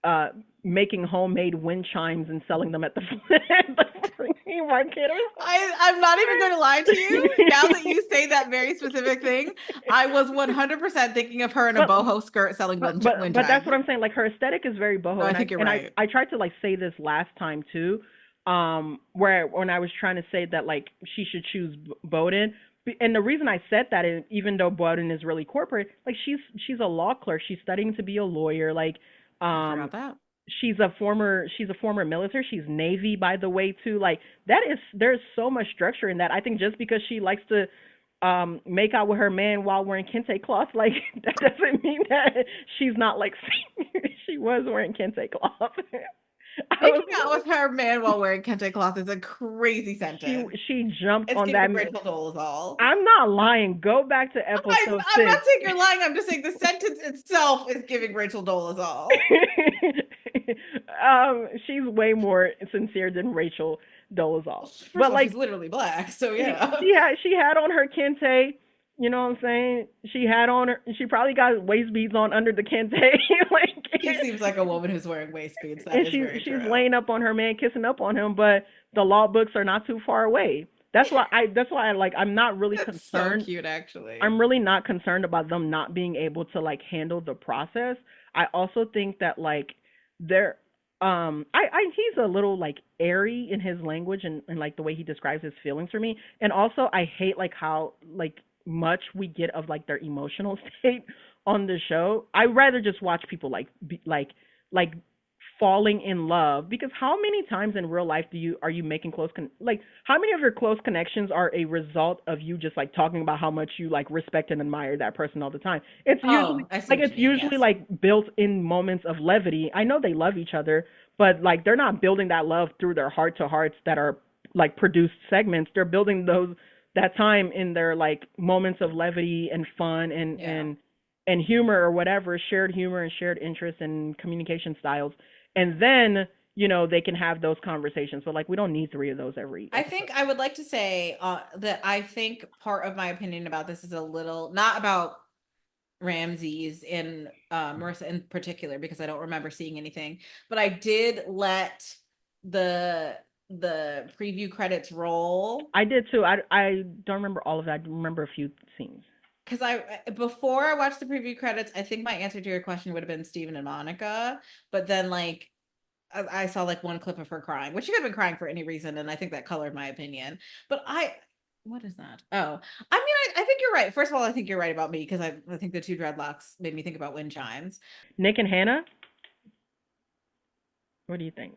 uh making homemade wind chimes and selling them at the the flea market or I'm not even going to lie to you. Now something. that you say that very specific thing, I was 100% thinking of her in a but boho skirt selling wind that's what chimes. I'm saying. Like her aesthetic is very No, boho, I and think you're right. I tried to like say this last time too, where when I was trying to say that like she should choose Bowden, and the reason I said that is even though Bowden is really corporate, like she's a law clerk, she's studying to be a lawyer, like I um forgot that. she's a former military, she's Navy by the way too, like that is there's so much structure in that. I think just because she likes to make out with her man while wearing kente cloth, like that doesn't mean that she's not like she was wearing kente cloth. I Making was out with her man while wearing kente cloth is a crazy she sentence. she jumped It's on that giving man. Rachel Dolezal. I'm not lying, go back to episode I'm not six. saying you're lying. I'm just saying the sentence itself is giving Rachel Dolezal. She's way more sincere than Rachel Dolezal, First but of all, she's like literally black, so she yeah. she had on her kente. You know what I'm saying? She had on her. She probably got waist beads on under the kente, like, She seems like a woman who's wearing waist beads. That and is very she's true. laying up on her man, kissing up on him. But the law books are not too far away. That's why I like. I'm not really That's so concerned. cute, actually. I'm really not concerned about them not being able to like handle the process. I also think that like they're I he's a little like airy in his language and like the way he describes his feelings for me. And also I hate like how like much we get of like their emotional state on the show. I'd rather just watch people like like falling in love, because how many times in real life are you making like how many of your close connections are a result of you just like talking about how much you like respect and admire that person all the time? Oh, I see what It's you mean. usually Yes. like built in moments of levity. I know they love each other, but like they're not building that love through their heart to hearts that are like produced segments. They're building those that time in their like moments of levity and fun and humor or whatever, shared humor and shared interests and communication styles. And then, they can have those conversations. But like we don't need three of those every I episode. think I would like to say that I think part of my opinion about this is a little not about Ramses and Marissa in particular, because I don't remember seeing anything, but I did let the preview credits roll. I did too. I don't remember all of that. I remember a few scenes. Because before I watched the preview credits, I think my answer to your question would have been Steven and Monica, but then like I saw like one clip of her crying, which she could have been crying for any reason, and I think that colored my opinion. But what is that? Oh, I mean, I think you're right. First of all, I think you're right about me, because I think the two dreadlocks made me think about wind chimes. Nick and Hannah, what do you think?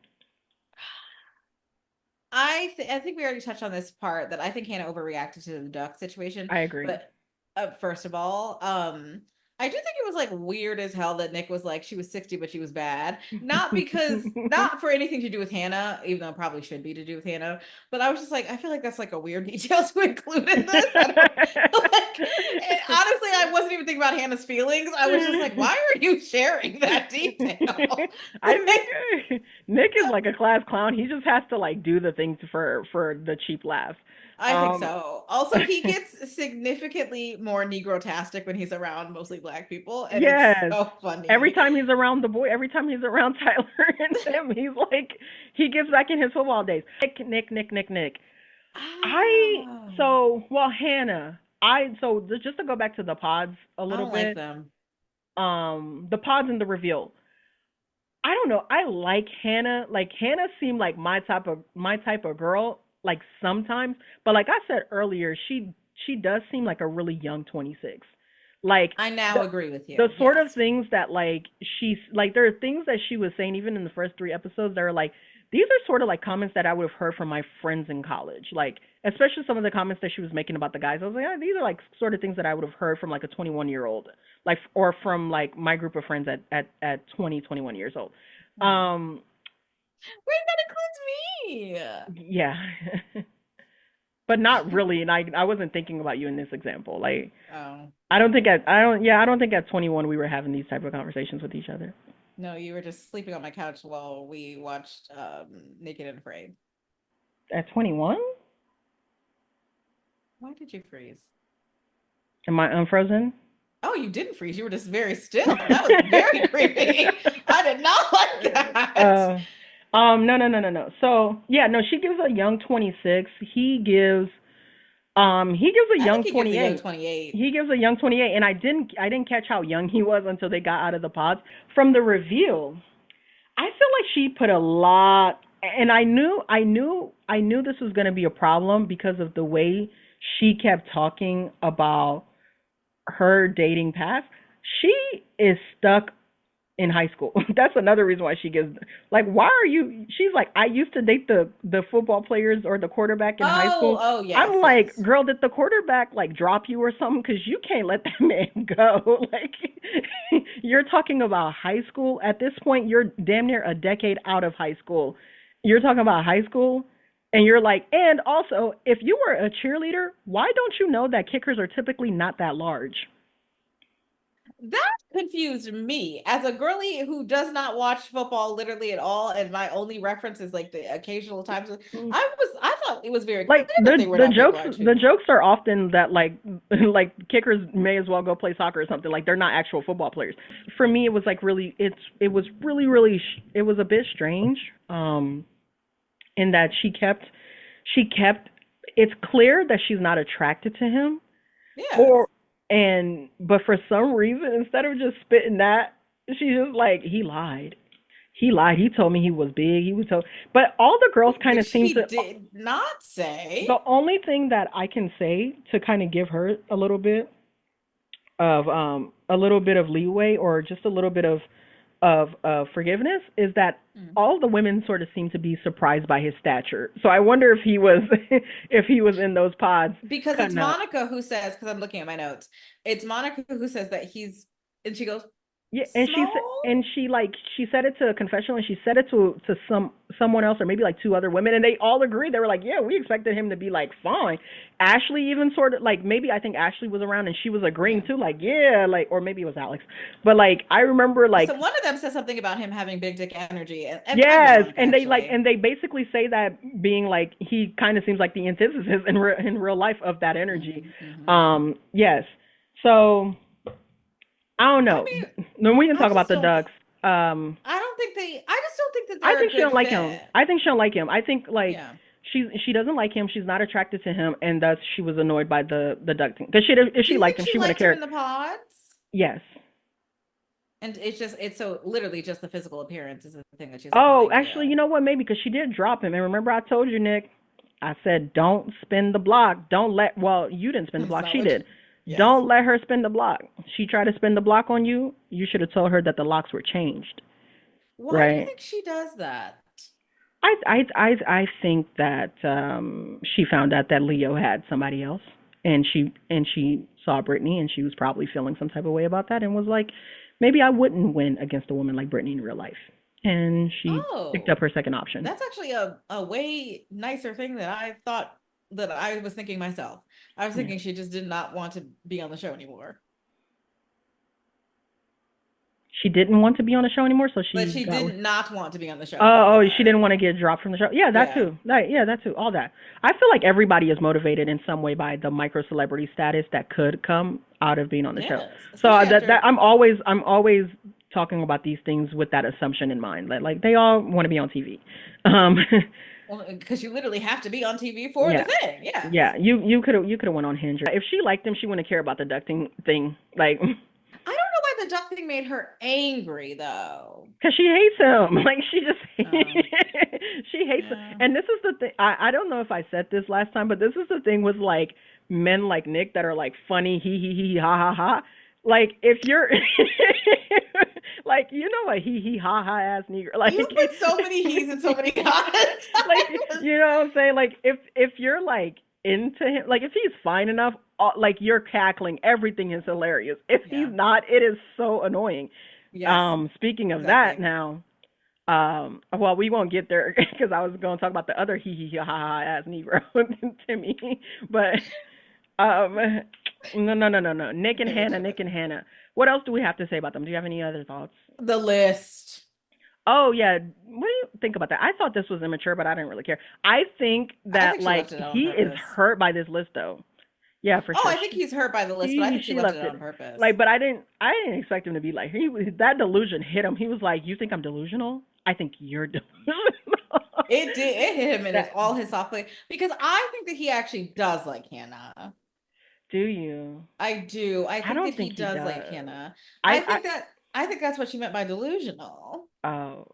I think we already touched on this part, that I think Hannah overreacted to the duck situation. I agree. But first of all, I do think it was like weird as hell that Nick was like, she was 60, but she was bad. Not for anything to do with Hannah, even though it probably should be to do with Hannah. But I was just like, I feel like that's like a weird detail to include in this. Honestly, I wasn't even thinking about Hannah's feelings. I was just like, why are you sharing that detail? I think Nick is like a class clown. He just has to like do the things for the cheap laughs. I think so. Also, he gets significantly more Negro-tastic when he's around mostly Black people, and yes. It's so funny. Every time he's around every time he's around Tyler and Tim, he's like, he gets back in his football days. Nick. Hannah, just to go back to the pods a little bit. Like them. The pods and the reveal. I don't know. I like Hannah. Like Hannah seemed like my type of girl. Like sometimes, but like I said earlier, she does seem like a really young 26. Like I now agree with you. The sort of things that like she's like, there are things that she was saying even in the first 3 episodes that are like, these are sort of like comments that I would have heard from my friends in college. Like especially some of the comments that she was making about the guys. I was like, these are like sort of things that I would have heard from like a 21-year-old, like, or from like my group of friends at 21 years old. Wait, that includes me. Yeah. But not really, and I wasn't thinking about you in this example. Like, I don't think at 21 we were having these type of conversations with each other. No, you were just sleeping on my couch while we watched Naked and Afraid. At 21? Why did you freeze? Am I unfrozen? Oh, you didn't freeze. You were just very still. That was very creepy. I did not like that. No. So yeah, no, she gives a young 26. He gives a young 28. He gives a young 28, and I didn't catch how young he was until they got out of the pods. From the reveal, I feel like she put a lot, and I knew this was going to be a problem because of the way she kept talking about her dating past. She is stuck in high school. That's another reason why she gives, like, why are you, she's like, I used to date the football players or the quarterback in high school. Oh, yeah. I'm like, girl, did the quarterback like drop you or something? Because you can't let that man go. Like, you're talking about high school. At this point, you're damn near a decade out of high school. You're talking about high school, and you're like, and also, if you were a cheerleader, why don't you know that kickers are typically not that large? That confused me as a girly who does not watch football literally at all, and my only reference is like the occasional times. I thought it was very like clear that they were the jokes are often that like kickers may as well go play soccer or something. Like they're not actual football players. For me, it was like really it was a bit strange in that she kept it's clear that she's not attracted to him. Yeah. But for some reason, instead of just spitting that, she's just like, he lied. He told me he was big. But all the girls kind of seem to. Did not say. The only thing that I can say to kind of give her a little bit of leeway or just a little bit of forgiveness is that all the women sort of seem to be surprised by his stature. So I wonder if he was in those pods. Because it's Monica who says, because I'm looking at my notes, it's Monica who says that and she goes, Yeah, small. and she said it to a confessional, and she said it to someone else, or maybe like two other women, and they all agreed. They were like, yeah, we expected him to be like fine. Ashley even sort of like, maybe I think Ashley was around and she was agreeing Yeah. too, like, yeah, like, or maybe it was Alex, but like I remember like, So one of them said something about him having big dick energy, and I yes, believe and actually. they basically say that being like he kind of seems like the antithesis in real life of that energy. Hmm. Yes. So I don't I know. mean, No, we can I talk about just the don't. Ducks. I don't think they. I just don't think that I they're a think she good don't like him. fit. I think she don't like him. I think like Yeah. she doesn't like him. She's not attracted to him, and thus she was annoyed by the duck thing. Because if Do she you liked think him, she she wouldn't liked him care. in the pods? Yes. And it's so literally just the physical appearance is the thing that she's like, no, Oh, thank you. actually, you know what? Maybe because she did drop him. And remember, I told you, Nick. I said, don't spin the block. Don't let. Well, you didn't spin the It's block. not She what. did. Yes. Don't let her spin the block. She tried to spin the block on you. You should have told her that the locks were changed, Why do you right? think she does that? I think that she found out that Leo had somebody else, and she saw Brittany, and she was probably feeling some type of way about that, and was like, maybe I wouldn't win against a woman like Brittany in real life, and she picked up Oh, her second option. that's actually a way nicer thing that I thought that I was thinking myself. I was Yeah. thinking she just did not want to be on the show anymore. She didn't want to be on the show anymore, so But she she got. did not want to be on the show She anymore. didn't want to get dropped from the show. Yeah, that Yeah. too. That too. All that. I feel like everybody is motivated in some way by the micro celebrity status that could come out of being on the show. Yes. So Especially that after, I'm always talking about these things with that assumption in mind. Like they all want to be on TV. Um, well, because you literally have to be on TV for the yeah. thing. Yeah, Yes. you could have went on Hinge. If she liked him, she wouldn't care about the ducting thing. Like, I don't know why the duck thing made her angry though. because she hates him. Like she just Oh, she hates him. yeah. And this is the thing. I don't know if I said this last time, but this is the thing with like men like Nick that are like funny, he ha ha ha. Like if you're like you know a he ha ha ass nigger like You put so many he's and so many odds. like you know what I'm saying, like if you're like into him, like if he's fine enough, like you're cackling, everything is hilarious. If he's Yeah. not, it is so annoying. Yes. Speaking of that Exactly. now, well, we won't get there because I was going to talk about the other hee ha ha ass Negro, Timmy. But um, no. Okay, which Nick other? and Hannah. What else do we have to say about them? Do you have any other thoughts? The list. Oh yeah, what do you think about that? I thought this was immature, but I didn't really care. I think I that think she like left it out on he is purpose. hurt by this list though. Yeah, for Oh, sure. I think he's hurt by the list, but I think she She left it left out it on purpose. like, but I didn't expect him to be like that delusion hit him. He was like, "You think I'm delusional? I think you're delusional." It did. It hit him in That all his soft play because I think that he actually does like Hannah. do you? I do. I I think that don't he think he does does. like Hannah. I I think that's what she meant by delusional. oh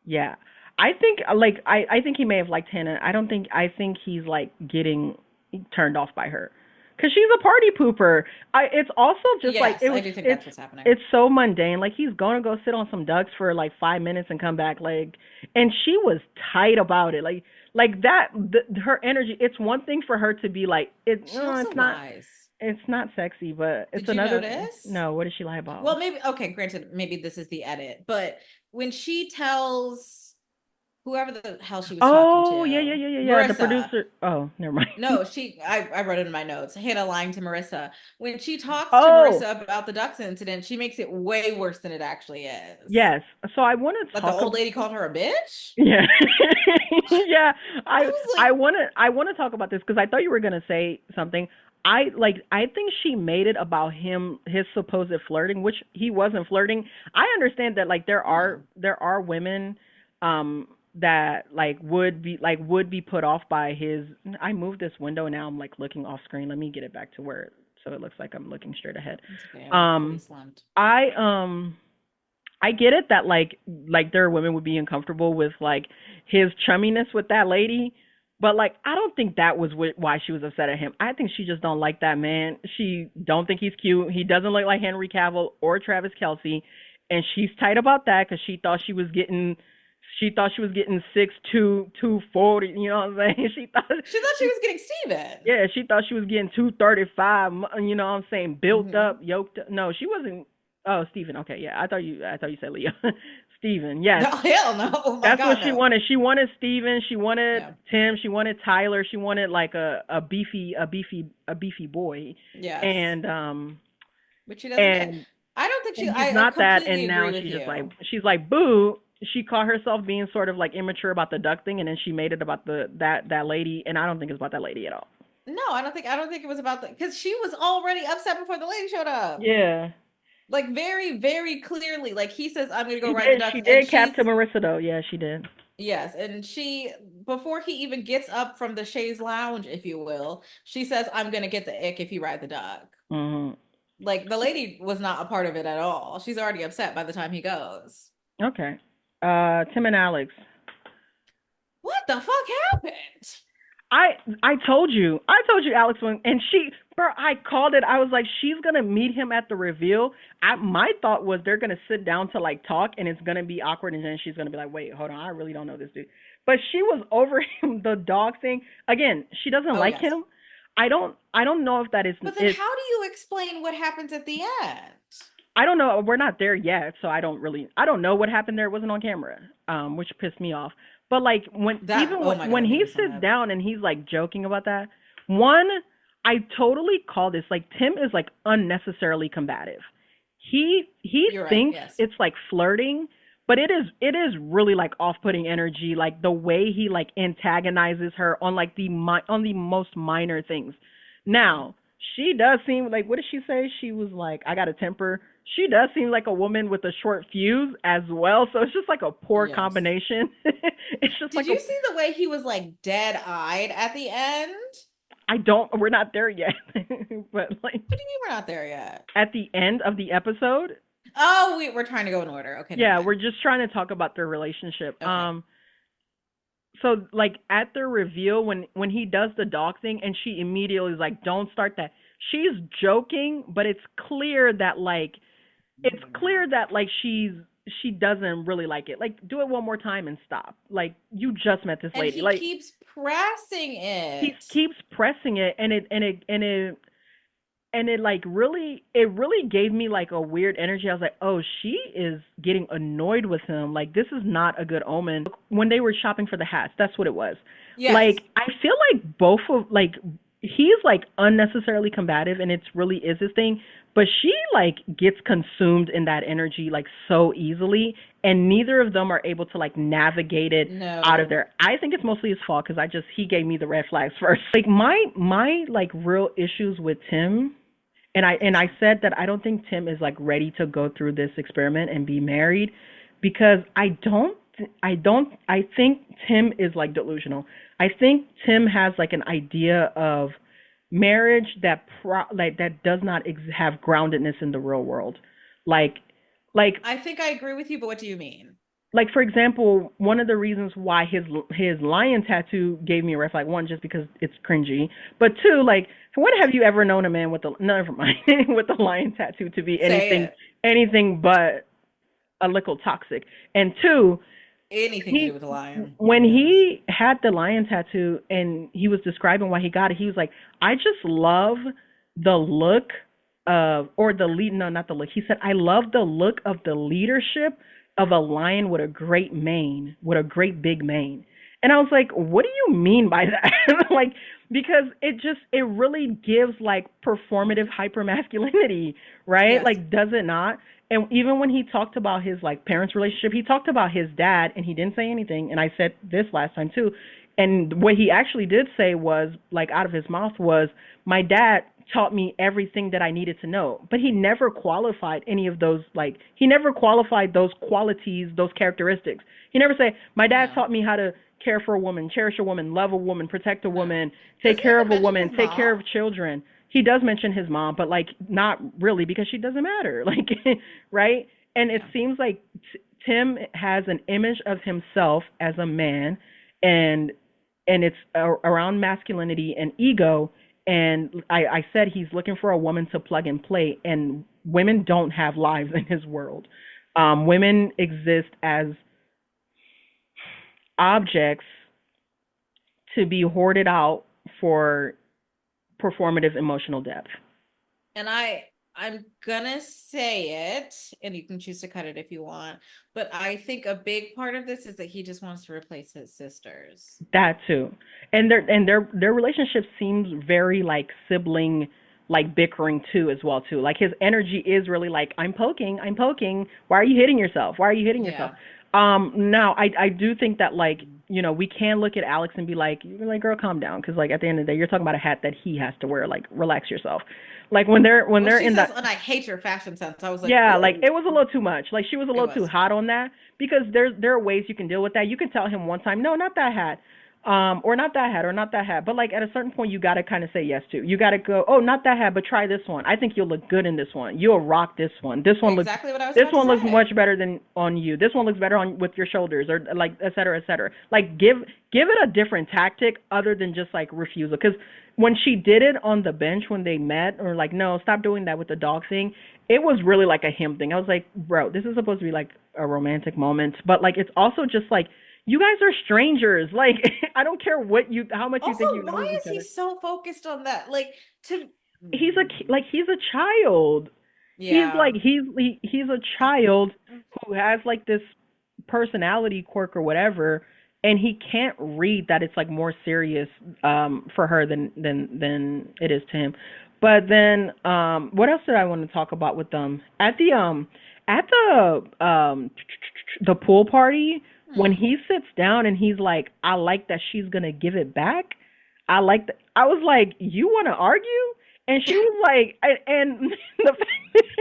yeah. I think I think he may have liked Hannah. I think he's like getting turned off by her because she's a party pooper. It's also just like Yes, I do think that's what's happening. it's so mundane. Like he's gonna go sit on some ducks for like 5 minutes and come back like, and she was tight about it. Like that her energy. It's one thing for her to be like She also lies. it's not sexy, but it's Did you another. notice? No, what did she lie about? Well, maybe okay, granted, maybe this is the edit, but when she tells whoever the hell she was talking Oh to, yeah. The Marissa. producer. Oh, never mind. No, I wrote it in my notes. Hannah lying to Marissa. When she talks to Oh Marissa about the Ducks incident, she makes it way worse than it actually is. yes. So I want to Like the talk. old lady called her a bitch. Yeah, yeah. I was like, I want to talk about this because I thought you were gonna say something. I think she made it about his supposed flirting, which he wasn't flirting. I understand that like no. there are women that would be put off by his. I moved this window and now I'm like looking off screen. Let me get it back to where so it looks like I'm looking straight ahead. It's okay. I'm fully Um slumped. I I get it that like there are women would be uncomfortable with like his chumminess with that lady, but like I don't think that was why she was upset at him. I think she just don't like that man. She don't think he's cute. He doesn't look like Henry Cavill or Travis Kelsey, and she's tight about that because she thought she was getting 6'2", 240. You know what I'm saying? She thought she was getting Steven. Yeah, she thought she was getting 235. You know what I'm saying? Built Hmm. up, yoked up. No, she wasn't. Oh, Steven. Okay, yeah. I thought you said Leo. Steven. Yes. No, hell no. Oh my That's what God, she no. wanted. She wanted Steven, she wanted Yeah. Tim, she wanted Tyler, she wanted like a beefy boy. Yes. And But she doesn't get. and I don't think she. and he's I not that, completely and now agree with you. she's like boo. She caught herself being sort of like immature about the duck thing, and then she made it about that lady, and I don't think it's about that lady at all. No, I don't think it was about that because she was already upset before the lady showed up. Yeah. Like very, very clearly. Like he says, I'm gonna go She ride the did. duck, She and did cap to she's Marissa though. Yeah, she did. yes, and she before he even gets up from the chaise lounge, if you will, she says, I'm gonna get the ick if you ride the duck. Hmm. Like the lady was not a part of it at all. She's already upset by the time he goes. Okay. Tim and Alex. What the fuck happened? I I told you Alex went, and bro, I called it. I was like, she's gonna meet him at the reveal. My thought was they're gonna sit down to like talk, and it's gonna be awkward, and then she's gonna be like, wait, hold on, I really don't know this dude. But she was over him, the dog thing. Again, she doesn't Oh like yes. him. I don't know if that But then is how do you explain what happens at the end? I don't know. We're not there yet, so I don't know what happened there. It wasn't on camera, which pissed me off. But like That oh my God, when that made he me so sits mad. down and he's like joking about that, one, I totally call this like Tim is like unnecessarily combative. He You're right, thinks yes. it's like flirting, but it is really like off-putting energy. Like the way he like antagonizes her on like on the most minor things. Now she does seem like, what did she say? She was like, I got a temper. She does seem like a woman with a short fuse as well. So it's just like a poor Yes. combination. It's just Did like a you see the way he was like dead-eyed at the end? I don't we're not there yet. But like What do you mean we're not there yet? at the end of the episode, Oh, we're trying to go in order. Okay, never yeah, we're mind. just trying to talk about their relationship. Okay. So like at the reveal when he does the dog thing and she immediately is like, don't start that. She's joking, but it's clear that like she doesn't really like it. Like, do it one more time and stop. Like, you just met this And lady. he Like, keeps pressing he it. keeps pressing it, and it like really gave me like a weird energy. I was like, oh, she is getting annoyed with him. Like, this is not a good omen. When they were shopping for the hats, that's what it was. Yes. Like, I feel like both of like he's like unnecessarily combative, and it's really is his thing. But she like gets consumed in that energy like so easily, and neither of them are able to like navigate it out of No. there. I think it's mostly his fault because he gave me the red flags first. Like my like real issues with Tim, and I said that I don't think Tim is like ready to go through this experiment and be married because I think Tim is like delusional. I think Tim has like an idea of marriage that does not have groundedness in the real world. Like like I think I agree with you, but what do you mean? like for example, one of the reasons why his lion tattoo gave me a red flag, one, just because it's cringy, but two, like, what have you ever known a man with a never mind with a lion tattoo to be Say it. anything but a little toxic? And two, Anything to do he with the lion. when Yes. he had the lion tattoo and he was describing why he got it, he was like, I just love the look of, or the lead, no, not the look. He said, I love the look of the leadership of a lion with a great mane, with a great big mane. And I was like, what do you mean by that? Like, because it really gives like performative hypermasculinity, right? Yes. Like, does it not? And even when he talked about his like parents' relationship, he talked about his dad, and he didn't say anything. And I said this last time too. And what he actually did say was, like, out of his mouth was, my dad taught me everything that I needed to know. But he never qualified any of those, like, he never qualified those qualities, those characteristics. He never said, my dad No. taught me how to care for a woman, cherish a woman, love a woman, protect a No. woman, Does take he care even of a mention woman, his take mom? care of children. He does mention his mom, but like not really, because she doesn't matter. Like, right? And it Yeah. seems like Tim has an image of himself as a man, and it's around masculinity and ego. And I said he's looking for a woman to plug and play, and women don't have lives in his world. Women exist as objects to be hoarded out for performative emotional depth. And I I'm gonna say it, and you can choose to cut it if you want. But I think a big part of this is that he just wants to replace his sisters. That too. And their relationship seems very like sibling like bickering too as well too. Like his energy is really like I'm poking, I'm poking. Why are you hitting yourself? Why are you hitting yourself? Yeah. Now I do think that like we can look at Alex and be like girl calm down because like at the end of the day you're talking about a hat that he has to wear, like relax yourself. Like when Well, they're she in says, that, and I hate your fashion sense. I was like, yeah, like ooh, it was a little too much. Like she was a it little too was. hot on that because there are ways you can deal with that. You can tell him one time, no, not that hat, or not that hat, or not that hat. But like at a certain point, you gotta kind of say yes to. You gotta go, oh, not that hat, but try this one. I think you'll look good in this one. You'll rock this one. Exactly what I was This about to one looks say. much better than on you. This one looks better on with your shoulders, or like et cetera, et cetera. Like give it a different tactic other than just like refusal. Because when she did it on the bench when they met, or like no, stop doing that with the dog thing. It was really like a him thing. I was like, bro, this is supposed to be like a romantic moment, but like it's also just like you guys are strangers. Like I don't care how much you Also, think you know why of each is he other. so focused on that? Like, to, He's a child. He's yeah. like he's a child who has like this personality quirk or whatever, and he can't read that it's like more serious for her than it is to him. But then what else did I want to talk about with them at the pool party when Hmm. he sits down and he's like, I like that she's gonna give it back. I like that. I was like, you want to argue? And she was like, and the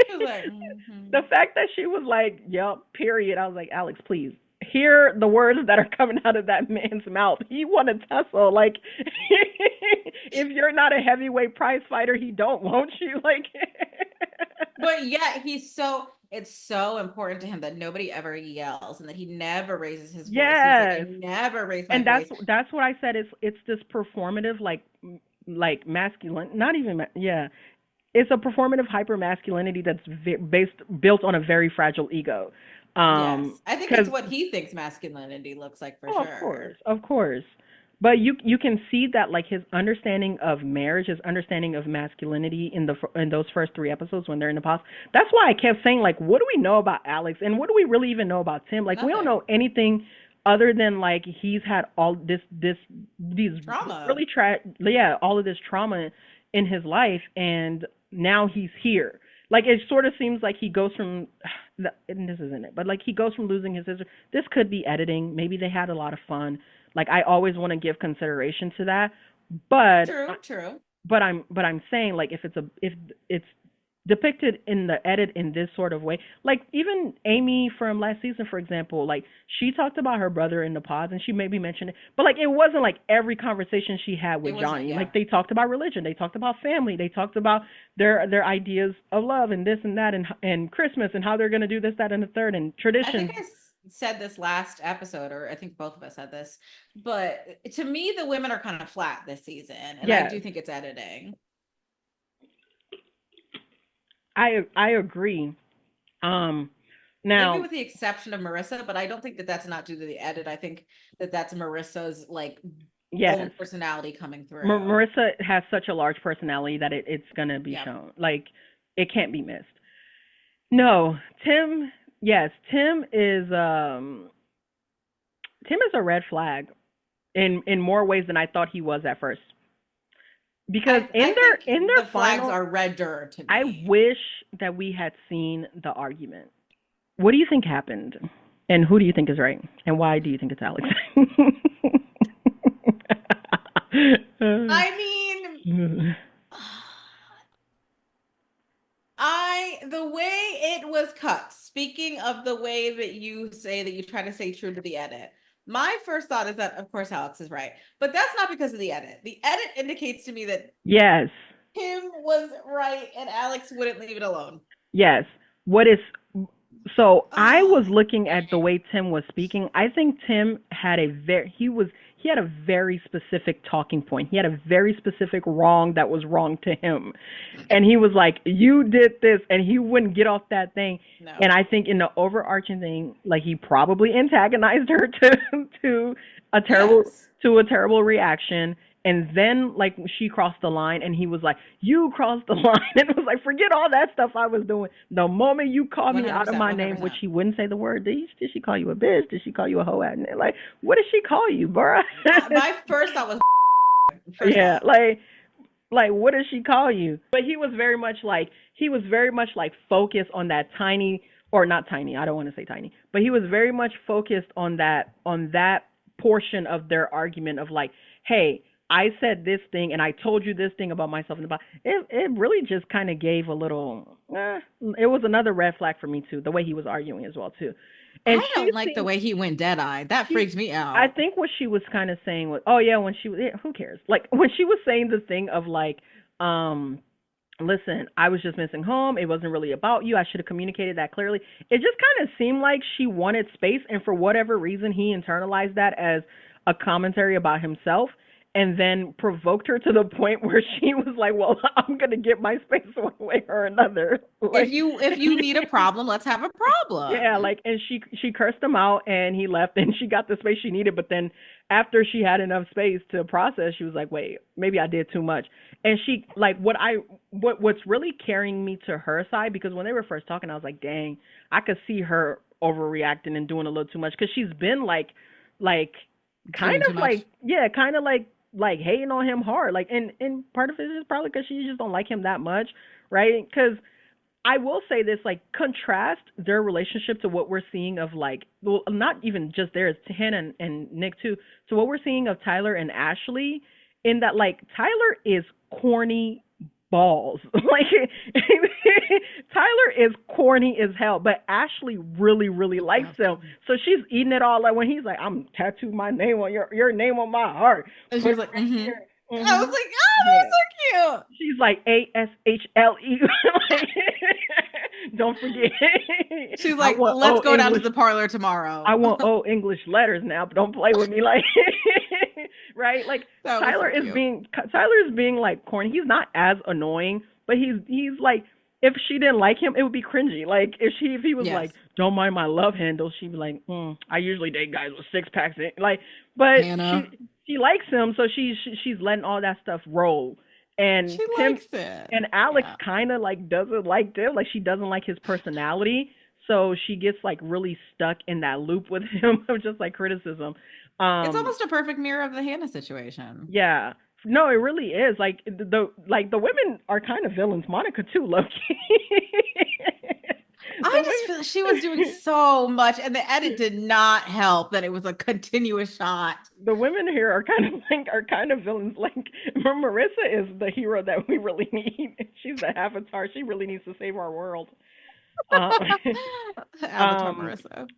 She was like, mm-hmm. the fact that she was like, "Yup, period." I was like, Alex, please hear the words that are coming out of that man's mouth. He want to tussle. Like, if you're not a heavyweight prize fighter, he don't want you. Like, But yet it's so important to him that nobody ever yells and that he never raises his voice. He's like, I yes, never raise my and voice. that's what I said. It's this performative like masculine, not even yeah. It's a performative hyper masculinity that's built on a very fragile ego. Yes. I think it's Because what he thinks masculinity looks like for oh, sure. of course. But you can see that like his understanding of marriage, his understanding of masculinity in those first three episodes when they're in the past. That's why I kept saying like, what do we know about Alex, and what do we really even know about Tim? Like we don't Nothing. know anything other than like he's had all these Trauma. really yeah, all of this trauma in his life, and now he's here. Like it sort of seems like he goes from, and this isn't it, but like he goes from losing his sister. This could be editing. Maybe they had a lot of fun. Like I always want to give consideration to that, but True, true. I'm saying like if it's depicted in the edit in this sort of way, like even Amy from last season, for example, like she talked about her brother in the pods and she maybe mentioned it, but like it wasn't like every conversation she had It with wasn't, Johnny. yeah. Like they talked about religion, they talked about family, they talked about their ideas of love and this and that and Christmas and how they're gonna do this, that, and the third and I think traditions. said this last episode, or I think both of us said this, but to me, the women are kind of flat this season, and I Yes, do think it's editing. I agree. Um, Maybe now with the exception of Marissa, but I don't think that that's not due to the edit. I think that that's Marissa's like yes, own personality coming through. Marissa has such a large personality that it's gonna be Yeah. shown. Like it can't be missed. No, Tim. Yes, Tim is a red flag in more ways than I thought he was at first. Because I think in the their flags final, are redder to I me. wish that we had seen the argument. What do you think happened? And who do you think is right? And why do you think it's Alex? I mean, the way it was cut, speaking of the way that you say that you try to stay true to the edit, my first thought is that, of course, Alex is right. But that's not because of the edit. The edit indicates to me that yes, Tim was right and Alex wouldn't leave it alone. yes. What is so I Oh, was looking at the way Tim was speaking. I think Tim had he had a very specific talking point. He had a very specific wrong that was wrong to him. And he was like, "You did this," and he wouldn't get off that thing. no. And I think in the overarching thing, like he probably antagonized her to a terrible Yes. to a terrible reaction. And then like she crossed the line and he was like, you crossed the line. And it was like, forget all that stuff I was doing. The moment you called me out of my name, which he wouldn't say the word, did she call you a bitch? Did she call you a hoe? Like, what did she call you, bruh? My first thought was yeah, like what did she call you? But he was very much like focused on that tiny, or not tiny, I don't want to say tiny, but he was very much focused on that portion of their argument of like, hey, I said this thing and I told you this thing about myself in the Bible. It really just kind of gave a little it was another red flag for me too, the way he was arguing as well too. And I don't like the way he went dead-eyed. That freaked me out. I think what she was kind of saying was, oh yeah, when she was, who cares? Like when she was saying the thing of like, listen, I was just missing home. It wasn't really about you. I should have communicated that clearly. It just kind of seemed like she wanted space, and for whatever reason, he internalized that as a commentary about himself, and then provoked her to the point where she was like, well, I'm going to get my space one way or another. Like, if you need a problem, let's have a problem. Yeah, like, and she cursed him out and he left and she got the space she needed. But then after she had enough space to process, she was like, wait, maybe I did too much. And she, like, what's really carrying me to her side, because when they were first talking, I was like, dang, I could see her overreacting and doing a little too much. Because she's been like kind of like hating on him hard, like, and part of it is probably because she just don't like him that much, right? Because I will say this, like, contrast their relationship to what we're seeing of, like, well, not even just theirs, to Hannah and Nick too, to what we're seeing of Tyler and Ashley, in that, like, Tyler is corny balls. Like, Tyler is corny as hell, but Ashley really, really likes him. So she's eating it all. Like when he's like, I'm tattooed my name on your name on my heart. And she's like, mm-hmm. I was like, oh, that was so cute. She's like ASHLE. Don't forget. She's like, let's go down to the parlor tomorrow. I want English letters now, but don't play with me, like. Right? Like Tyler is being like corny. He's not as annoying, but he's like, if she didn't like him, it would be cringy. Like if he was like, don't mind my love handle, she'd be like, I usually date guys with six packs in. Like, but she likes him, so she's letting all that stuff roll. And she likes it. And Alex kind of like doesn't like them. Like she doesn't like his personality. So she gets like really stuck in that loop with him of just like criticism. It's almost a perfect mirror of the Hannah situation. Yeah. No, it really is. Like the women are kind of villains. Monica too, low-key. I just feel she was doing so much, and the edit did not help that it was a continuous shot. The women here are kind of villains. Like Marissa is the hero that we really need. She's the avatar. She really needs to save our world. Avatar Marissa.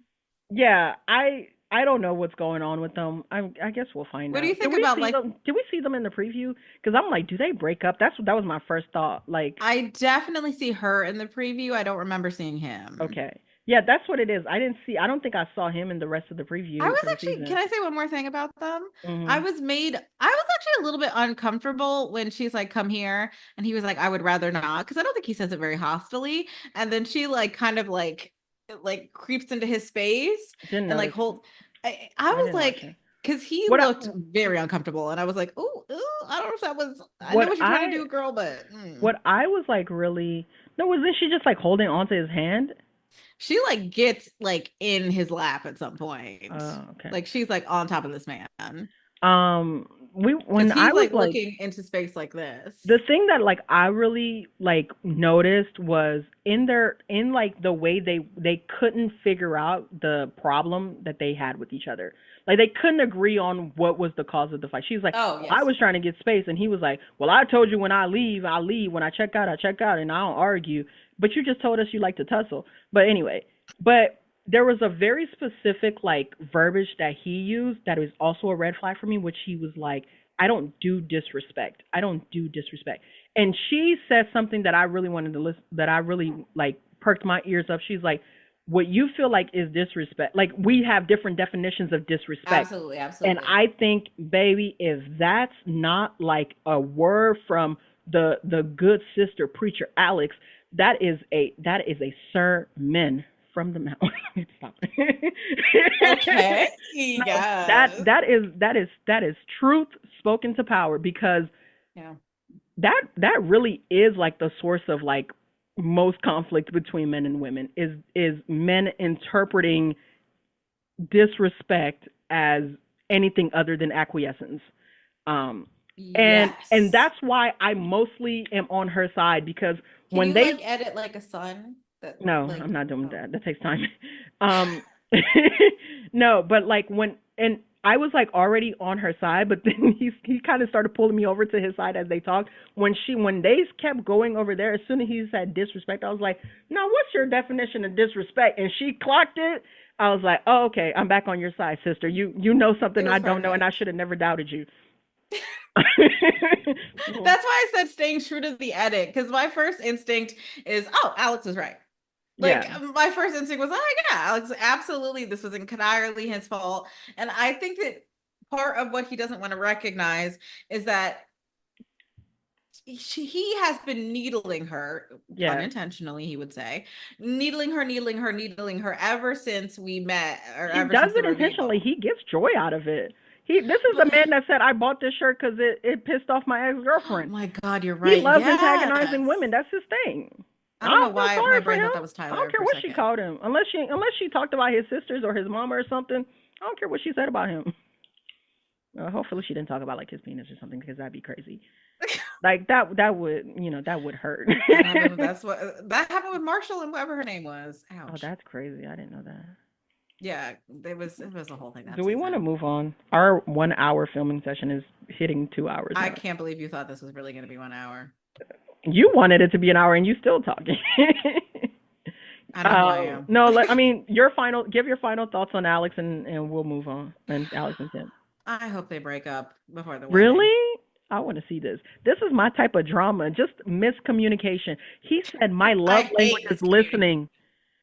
Yeah, I don't know what's going on with them. I guess we'll find out. What do you think about did we see them in the preview? Because I'm like, do they break up? That was my first thought. Like, I definitely see her in the preview. I don't remember seeing him. Okay. Yeah, that's what it is. I don't think I saw him in the rest of the preview. I was actually, can I say one more thing about them? Mm-hmm. I was actually a little bit uncomfortable when she's like, come here. And he was like, I would rather not. Because I don't think he says it very hostily. And then she like kind of like creeps into his space and like hold. I was like, because he looked very uncomfortable, and I was like, ooh, I don't know if that was. I know what you're trying to do, girl, but what I was like, really, no, wasn't she just like holding onto his hand? She like gets like in his lap at some point. Oh, okay. Like she's like on top of this man. When I was like looking into space like this, the thing that like I really like noticed was in like the way they couldn't figure out the problem that they had with each other. Like they couldn't agree on what was the cause of the fight. She's like, oh, yes. I was trying to get space, and he was like, well, I told you when I leave, I leave. When I check out, I check out, and I don't argue. But you just told us you like to tussle. But anyway, there was a very specific like verbiage that he used that was also a red flag for me, which he was like, I don't do disrespect. I don't do disrespect. And she said something that I really wanted to listen, that I really like perked my ears up. She's like, what you feel like is disrespect. Like we have different definitions of disrespect. Absolutely. And I think, baby, if that's not like a word from the good sister preacher Alex, that is a sermon from the mountain. Stop. Okay. No, Yes. that is truth spoken to power, because Yeah. that really is like the source of like most conflict between men and women is men interpreting disrespect as anything other than acquiescence. Um, and Yes. that's why I mostly am on her side, because Can when you they like edit like a son that no, like I'm not doing oh that. That takes time. Um, no, but like when and I was like already on her side, but then he kind of started pulling me over to his side as they talked. When they kept going over there, as soon as he said disrespect, I was like, "No, what's your definition of disrespect?" And she clocked it. I was like, "Oh, okay, I'm back on your side, sister. You know it something was I don't know, and I perfect. should have never doubted you." That's why I said staying true to the edit, because my first instinct is, oh, Alex was right. Yeah, Like my first instinct was, oh yeah, Alex, absolutely, this was entirely his fault. And I think that part of what he doesn't want to recognize is that he has been needling her yeah. unintentionally, he would say, needling her ever since we met, or He ever does since the it intentionally. reveal. He gets joy out of it. This is the But man that said I bought this shirt because it pissed off my ex oh girlfriend. my God, you're He right. loves antagonizing Yes. women. That's his thing. I I don't know don't feel why my sorry for brain thought him. that was I don't Tyler care for a what she second. called him, unless she talked about his sisters or his mama or something. I don't care what she said about him. Hopefully she didn't talk about like his penis or something, because that'd be crazy. Like that would that would hurt. That happened. That's what that happened with Marshall and whatever her name was. Oh, Ouch. that's crazy. I didn't know that. Yeah, it was a whole thing Do that we want to season. move on? Our 1 hour filming session is hitting 2 hours I now. can't believe you thought this was really going to be 1 hour. You wanted it to be an hour, and you still talking. I know who I am. No, give your final thoughts on Alex, and we'll move on. And Alex and Tim. I hope they break up before the wedding. Really? I want to see this. This is my type of drama. Just miscommunication. He said my love I language hate is miscommunication. listening.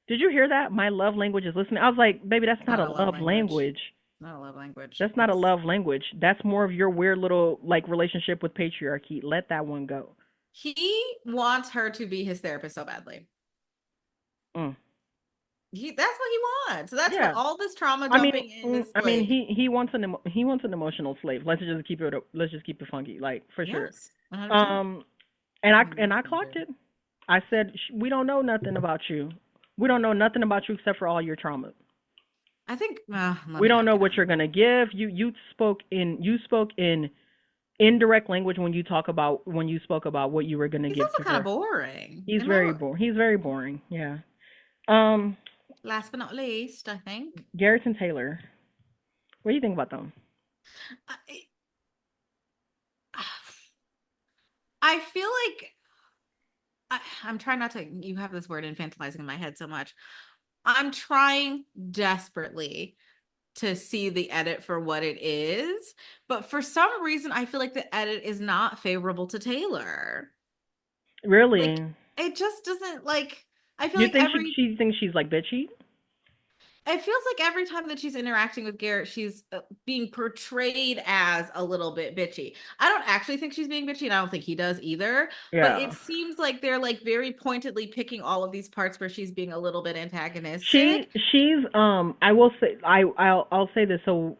Did you hear that? My love language is listening. I was like, baby, that's It's not not a a love love language. language. Not a love language. That's not a It's love language. That's more of your weird little like relationship with patriarchy. Let that one go. he wants her to be his therapist so badly. Mm. That's what he wants. So that's what Yeah. all this trauma I mean, dumping in this like he wants he wants an emotional slave. Let's just keep it funky, like for sure. yes, 100%. Um, Maybe and that's I gonna clocked do. it. I said we don't know nothing about you. We don't know nothing about you except for all your trauma. I think let We me don't not know get what on. you're gonna give. You spoke in indirect language when you spoke about what you were gonna He's give also to kind of her. boring. He's very boring. He's very boring. Yeah. Um, Last but not least, I think. Garrett and Taylor. What do you think about them? I, I feel like I'm trying not to. You have this word infantilizing in my head so much. I'm trying desperately to see the edit for what it is, but for some reason, I feel like the edit is not favorable to Taylor. Like Really? it just doesn't like. I feel You like think she thinks she's like bitchy? it feels like every time that she's interacting with Garrett, she's being portrayed as a little bit bitchy. I don't actually think she's being bitchy, and I don't think he does either. But it Yeah. seems like they're like very pointedly picking all of these parts where she's being a little bit She antagonistic. she's I will say I'll say this. So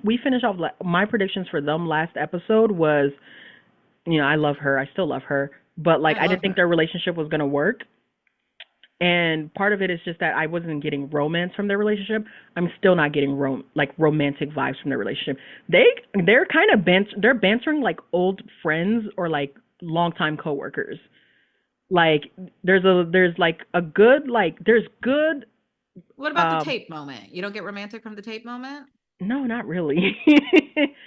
we finished off my predictions for them last episode was, I love her. I still love her, but like I I didn't love think her. their relationship was going to work. And part of it is just that I wasn't getting romance from their relationship. I'm still not getting romantic vibes from their relationship. They're kind of they're bantering like old friends or like longtime coworkers. Like there's like a good there's good What about the um tape moment? You don't get romantic from the tape moment? no, not really.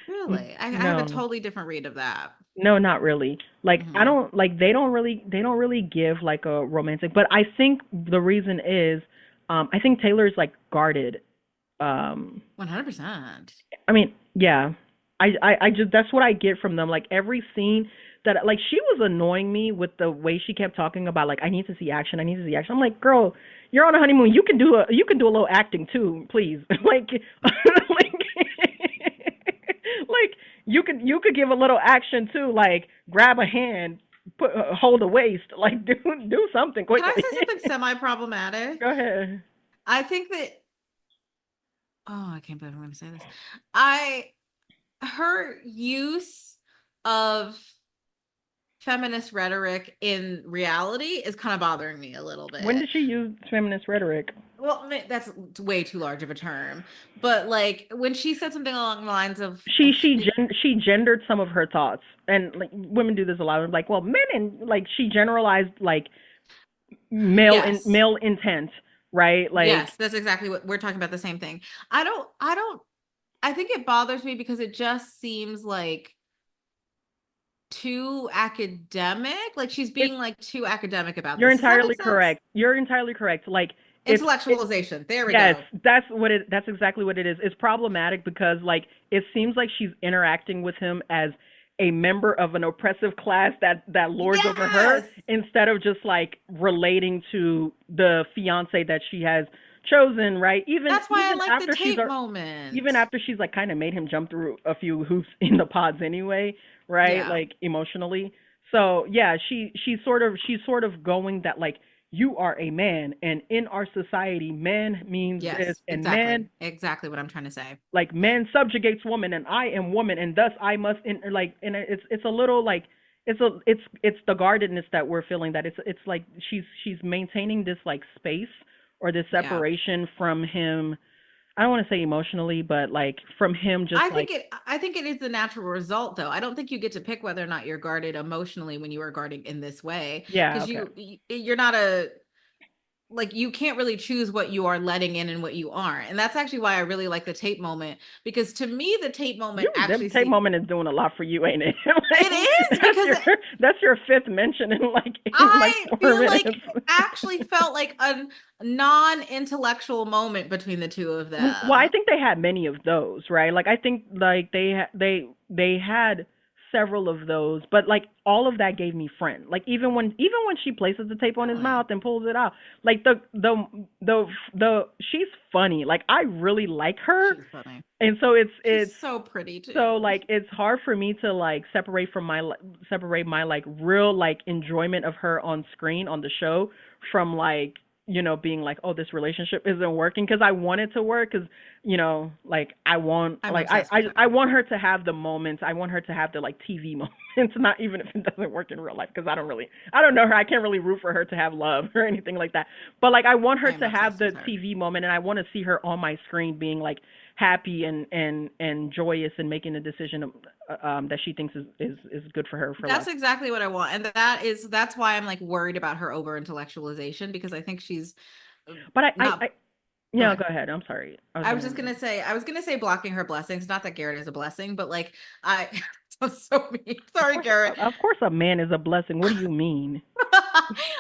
Really? I have a No. totally different read of that. No, not really. Like I Hmm. don't like they don't really give like a romantic, but I think the reason is I think Taylor's like guarded. Um 100%. I mean, yeah. I just that's what I get from them. Like every scene that like she was annoying me with the way she kept talking about like I need to see action, I need to see action. I'm like, girl, you're on a honeymoon. You can do a little acting too, please. Like like you could give a little action too, like grab a hand, hold a waist, like do something Can I quickly. say something semi-problematic? Go ahead. I think that, oh, I can't believe I'm going to say this. Her use of feminist rhetoric in reality is kind of bothering me a little When bit. did she use feminist rhetoric? Well, that's way too large of a term, but like when she said something along the lines of, She gendered some of her thoughts, and like women do this a lot. Like, well, men and like she generalized like yes, male intent, right? Like yes, that's exactly what we're talking about. The same thing. I think it bothers me because it just seems like too academic. Like she's it, being like too academic about you're this. Does that entirely make sense? correct. You're entirely correct. Like it Intellectualization. There we yes, go. that's exactly what it is. It's problematic because like it seems like she's interacting with him as a member of an oppressive class that lords over her Yes. instead of just like relating to the fiance that she has chosen, right? That's why I like the after tape moment. even after she's like kind of made him jump through a few hoops in the pods anyway, right? Yeah. Like emotionally. So yeah, she's sort of going that like you are a man, and in our society man means this, Yes, and exactly. man Exactly what I'm trying to say. like man subjugates woman, and I am woman, and thus I must like, and it's a little like it's the guardedness that we're feeling, that it's like she's maintaining this like space or this Yeah. separation from him. I don't want to say emotionally, but like from him just like I think it is the natural result though. I don't think you get to pick whether or not you're guarded emotionally when you are guarding in this way. yeah, Because okay. you're not a, like, you can't really choose what you are letting in and what you aren't. And that's actually why I really like the tape moment, because to me the tape moment The actually tape moment is doing a lot for you, ain't it? it is, because that's your fifth mention in like I 4 feel like minutes. it actually felt like a non-intellectual moment between the two of Well, I them. think they had many of those, right? Like I think like they had several of those, but like all of that gave me friend. Like even when she places the tape on his Really? mouth and pulls it out, like the she's funny. Like I really like her, She's funny. and so it's She's so pretty so too. like it's hard for me to like separate my like real like enjoyment of her on screen on the show from like being like, oh, this relationship isn't working, because I want it to work, because like I want I'm like obsessed with I her. want her to have the moments. I want her to have the like TV moments, not even if it doesn't work in real life, because I don't know her. I can't really root for her to have love or anything like that, but like I want her I am to have obsessed the with her. TV moment, and I want to see her on my screen being like happy and joyous and making a decision that she thinks is good for her for That's life. exactly what I want. And that's why I'm like worried about her over intellectualization, because I think she's But not. Go yeah, ahead. go ahead. I'm sorry. I was just gonna say, blocking her blessings. Not that Garrett is a blessing, but like I that's so mean. Sorry, Garrett. Of course, a man is a blessing. What do you mean?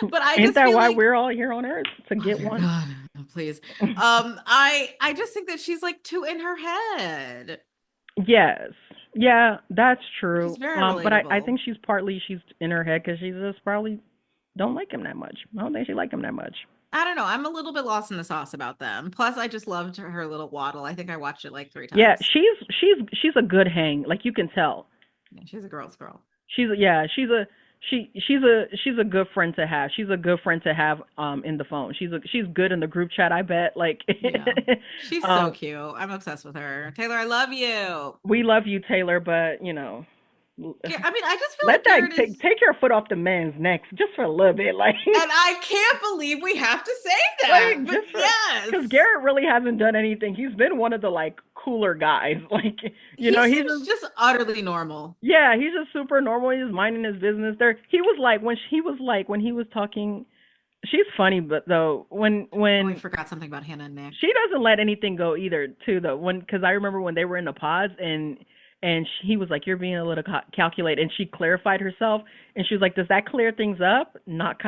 But I Ain't just that feel why like, we're all here on Earth, to oh get dear one? God, please. I just think that she's like too in her head. Yes. Yeah, that's Which is true. very But I relatable. think she's in her head because she just probably don't like him that much. I don't think she like him that much. I don't know. I'm a little bit lost in the sauce about them. Plus, I just loved her little waddle. I think I watched it like 3 Yeah, times. she's a good hang. Like you can tell. Yeah, she's a girl's girl. She's a good friend to have. She's a good friend to have in the phone. She's good in the group chat, I bet. Like Yeah. She's so um cute. I'm obsessed with her. Taylor, I love you. we love you, Taylor, but I mean, I just feel let like that Garrett is, take your foot off the man's neck just for a little bit, like and I can't believe we have to say that, like but just for, yes. because Garrett really hasn't done anything. He's been one of the like cooler guys. Like He he's seems just just utterly normal. yeah, he's just super normal. He's minding his business. There, he was like when he was talking. She's funny, but though Oh, I when forgot something about Hannah and Nick. she doesn't let anything go either, too. Though because I remember when they were in the pods and he was like, "You're being a little calculated," and she clarified herself, and she was like, "Does that clear things up? Not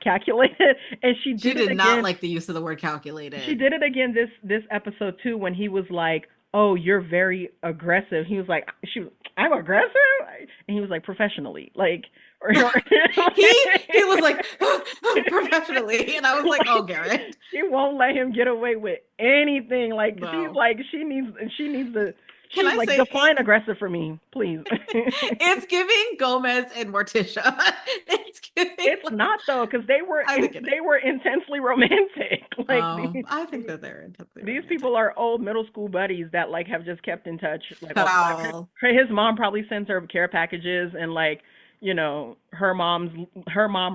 calculated." And she She did it did not again. like the use of the word She calculated. did it again this episode too, when he was like, "Oh, you're very aggressive." He was like, "I'm aggressive," and he was like, "Professionally, like." He was like professionally, and I was like, oh, Garrett. She won't let him get away with anything. Like she's No. like she needs Can She's I like, say define aggressive for me, please. it's giving Gomez and Morticia. It's giving. It's not though, because they I think it were intensely romantic. Like I think that they're intensely these romantic. people are old middle school buddies that like have just kept in touch. Like his mom probably sends her care packages, and like, you know, her mom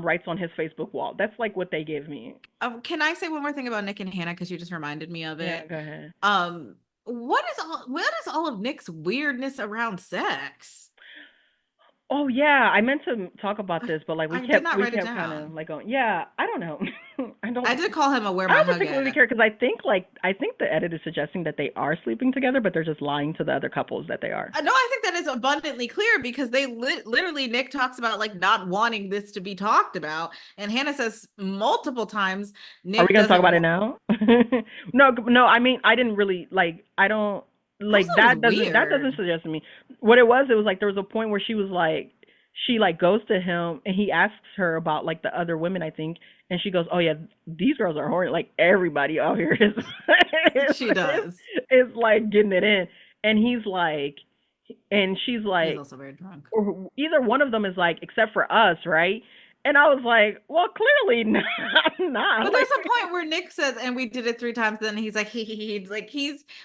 writes on his Facebook wall. That's like what they give me. Can I say one more thing about Nick and Hannah, because you just reminded me of it? Yeah, go ahead. What is all of Nick's weirdness around sex? Oh yeah, I meant to talk about this, but like we kept kind of like going. Yeah, I don't know. I did call him a where I my don't hug particularly at. care, because I think the edit is suggesting that they are sleeping together, but they're just lying to the other couples that they are. No, I think that is abundantly clear, because they literally, Nick talks about like not wanting this to be talked about, and Hannah says multiple times, Nick, are we gonna talk about it now? No. I mean, I didn't really like. I don't like that. Doesn't suggest to me what it was. It was like there was a point where she was like, she like goes to him and he asks her about like the other women, I think, and she goes, "Oh yeah, these girls are horny. Like everybody out here is." She does. Is like getting it in, and he's like, and she's like, he's also very drunk. Or either one of them is like, except for us, right? And I was like, well, clearly not. But there's a point where Nick says, and we did it 3 times. Then he's like, he's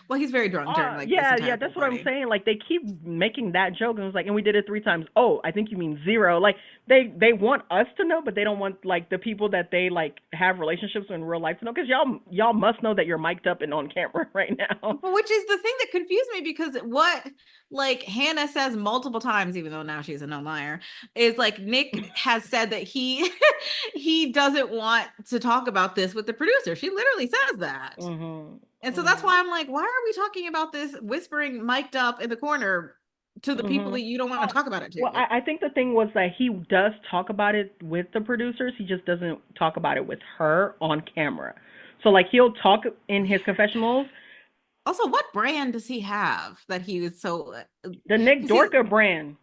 very drunk during like yeah, that's what I'm saying. Like they keep making that joke, and it was like, and we did it 3 times. Oh, I think you mean 0. Like they want us to know, but they don't want like the people that they like have relationships with in real life to know, because y'all must know that you're mic'd up and on camera right now. Which is the thing that confused me, because what like Hannah says multiple times, even though now she's a known liar, is like Nick has said that he doesn't want to talk about this with the producer. She literally says that. And so that's why I'm like, why are we talking about this whispering mic'd up in the corner to the people that you don't want to talk about it to? Well, I think the thing was that he does talk about it with the producers. He just doesn't talk about it with her on camera. So like he'll talk in his confessionals. Also, what brand does he have that he is so... The Nick Dorka brand.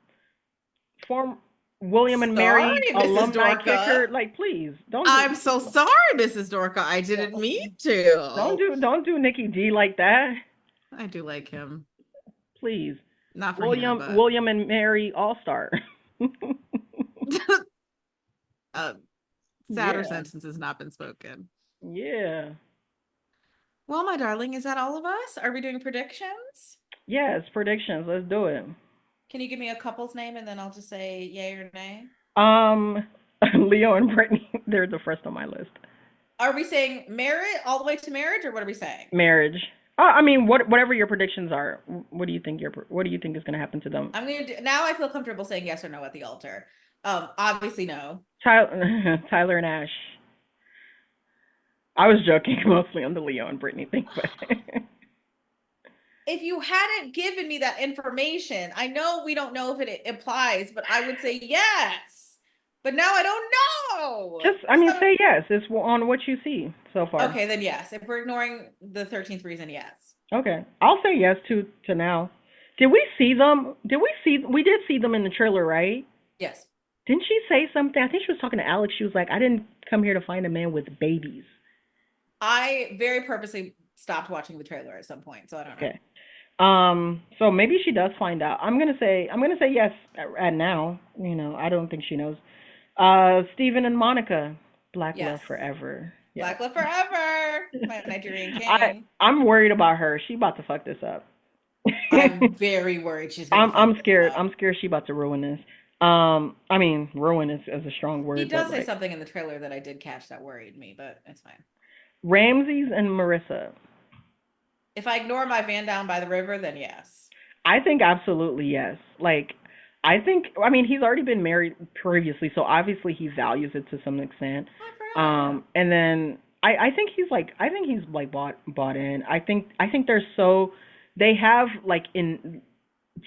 Form William and Mary alumni kicker. Like, please don't. I'm so sorry, Mrs. Dorka. I didn't mean to. Don't do Nikki D like that. I do like him. Please. Not for William. him, but... William and Mary All-Star. Sadder sentence has not been spoken. Yeah. Well, my darling, is that all of us? Are we doing predictions? Yes, predictions. Let's do it. Can you give me a couple's name, and then I'll just say yay or nay? Leo and Brittany. They're the first on my list. Are we saying marriage all the way to marriage, or what are we saying? Marriage. I mean, whatever your predictions are. What do you think is going to happen to them? I'm gonna do now. I feel comfortable saying yes or no at the altar. Obviously no. Tyler and Ash. I was joking mostly on the Leo and Brittany thing, but if you hadn't given me that information, I know we don't know if it applies, but I would say yes. But now I don't know. Say yes. It's on what you see so far. Okay, then yes. If we're ignoring the 13th reason, yes. Okay, I'll say yes to now. Did we see them? We did see them in the trailer, right? Yes. Didn't she say something? I think she was talking to Alex. She was like, I didn't come here to find a man with babies. I very purposely stopped watching the trailer at some point, so I don't know. Okay. So maybe she does find out. I'm gonna say yes at now. You know, I don't think she knows. Steven and Monica, Black Love Forever. Yeah. Black Love Forever. My Nigerian king. I'm worried about her. She about to fuck this up. I'm very worried she's gonna I'm scared. I'm scared she about to ruin this. I mean, ruin is a strong word. He does say something in the trailer that I did catch that worried me, but it's fine. Ramses and Marissa. If I ignore my van down by the river, then yes. I think absolutely yes. Like, I mean, he's already been married previously, so obviously he values it to some extent. And then I think he's bought in. I think they have like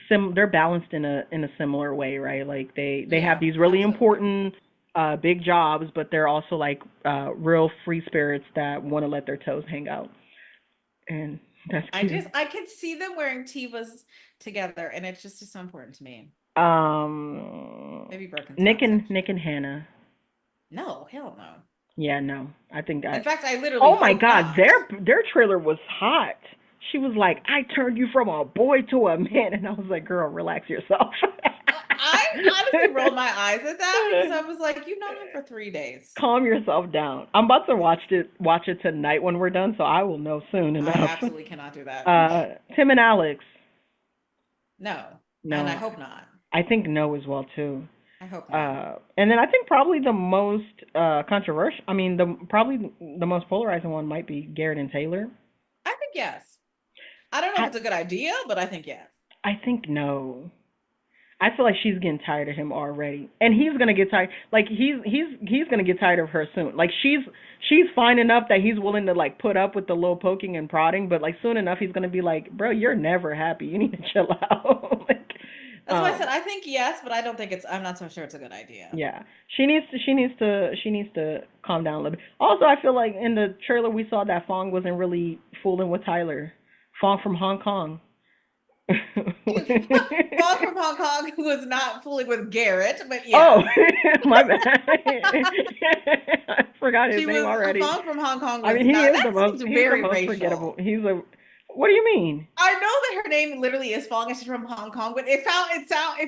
they're balanced in a similar way, right? Like they have these really important big jobs, but they're also like real free spirits that want to let their toes hang out. And that's cute. I could see them wearing Tivas together, and it's just so important to me. Maybe broken. Nick and Hannah. No, hell no. Yeah, no. I think that. In fact, I literally. Oh my God, their trailer was hot. She was like, I turned you from a boy to a man. And I was like, girl, relax yourself. I honestly rolled my eyes at that because I was like, you've known him for 3 days. Calm yourself down. I'm about to watch it tonight when we're done, so I will know soon I enough. absolutely cannot do that. Tim and Alex. No. No. And I hope not. I think no as well too. I hope not. And then I think probably the most controversial, I mean, probably the most polarizing one might be Garrett and Taylor. I think yes. I don't know if it's a good idea, but I think yes. I think no. I feel like she's getting tired of him already, and he's gonna get tired. Like he's gonna get tired of her soon. Like she's fine enough that he's willing to like put up with the little poking and prodding, but like soon enough he's gonna be like, bro, you're never happy. You need to chill out. Like, that's why I said I think yes, but I don't think I'm not so sure it's a good idea. Yeah, she needs to calm down a little bit. Also, I feel like in the trailer we saw that Fong wasn't really fooling with Tyler. Fong from Hong Kong. Fong from Hong Kong was not fooling with Garrett, but yeah. Oh, my bad. I forgot his name already. Fong from Hong Kong. I mean, he is the most forgettable. What do you mean? I know that her name literally is Fong and she's from Hong Kong, but it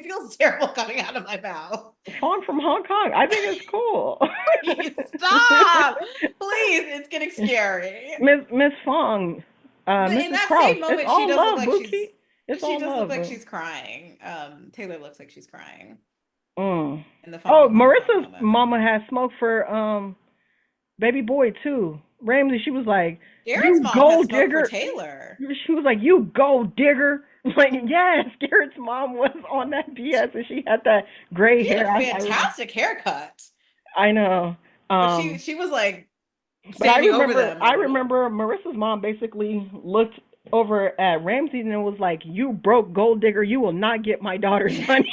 feels terrible coming out of my mouth. Fong from Hong Kong. I think it's cool. Please, stop. Please, it's getting scary. Miss Fong. But Mrs. in that Krause, same moment, she does look like she's crying. Taylor looks like she's crying. Mm. In the Marissa's mama had smoke for baby boy too. Ramsey, she was like, Garrett's you mom gold has digger. For Taylor. She was like, you gold digger. Like, yes, Garrett's mom was on that BS, and she had that gray hair. Fantastic haircut. I know. But she was like. But I remember Marissa's mom basically looked over at Ramsey and was like, you broke gold digger, you will not get my daughter's money.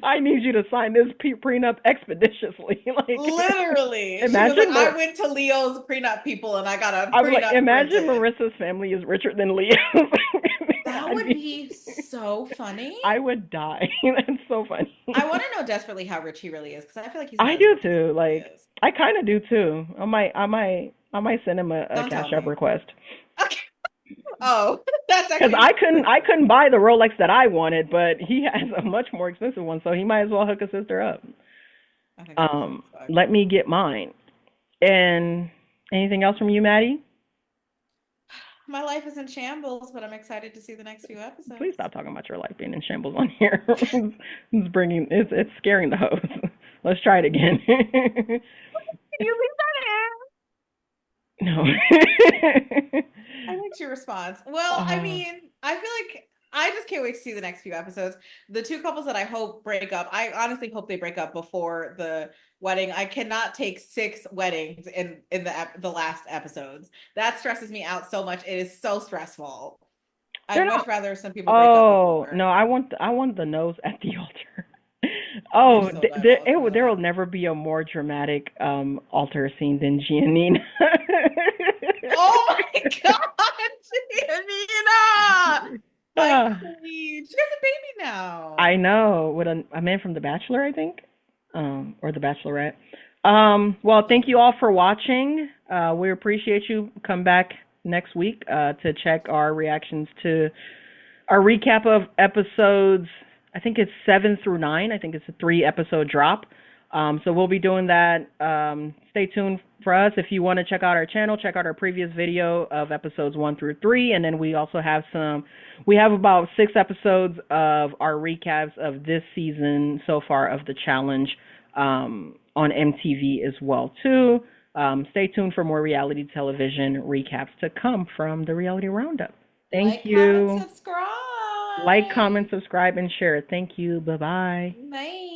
I need you to sign this prenup expeditiously. Like, literally. Imagine she was like, I went to Leo's prenup people and I got a prenup. Like, imagine Marissa's family is richer than Leo's. That would be so funny. I would die. That's so funny. I want to know desperately how rich he really is because I feel like he's. I do too. Like I kind of do too. I might send him a Cash App request. Okay. Oh, that's because I couldn't buy the Rolex that I wanted, but he has a much more expensive one, so he might as well hook a sister up. Let me get mine. And anything else from you, Maddie? My life is in shambles, but I'm excited to see the next few episodes. Please stop talking about your life being in shambles on here. It's scaring the host. Let's try it again. Can you leave that in? No. I liked your response. Well, I mean, I feel like I just can't wait to see the next few episodes. The two couples that I hope break up, I honestly hope they break up before the wedding. I cannot take 6 weddings in the last episodes. That stresses me out so much. It is so stressful. I'd much rather some people break up before. No, I want the nose at the altar. There will never be a more dramatic altar scene than Giannina. Oh my god, Giannina! She has a baby now. I know, with a man from The Bachelor, I think, or The Bachelorette. Well, thank you all for watching. We appreciate you. Come back next week to check our reactions to our recap of episodes. I think it's 7 through 9. I think it's a 3-episode drop. So we'll be doing that. Stay tuned for us. If you want to check out our channel, check out our previous video of episodes 1 through 3. And then we also have about 6 episodes of our recaps of this season so far of the challenge on MTV as well, too. Stay tuned for more reality television recaps to come from the Reality Roundup. Thank you. Comment, subscribe. Like, comment, subscribe, and share. Thank you. Bye-bye. Bye.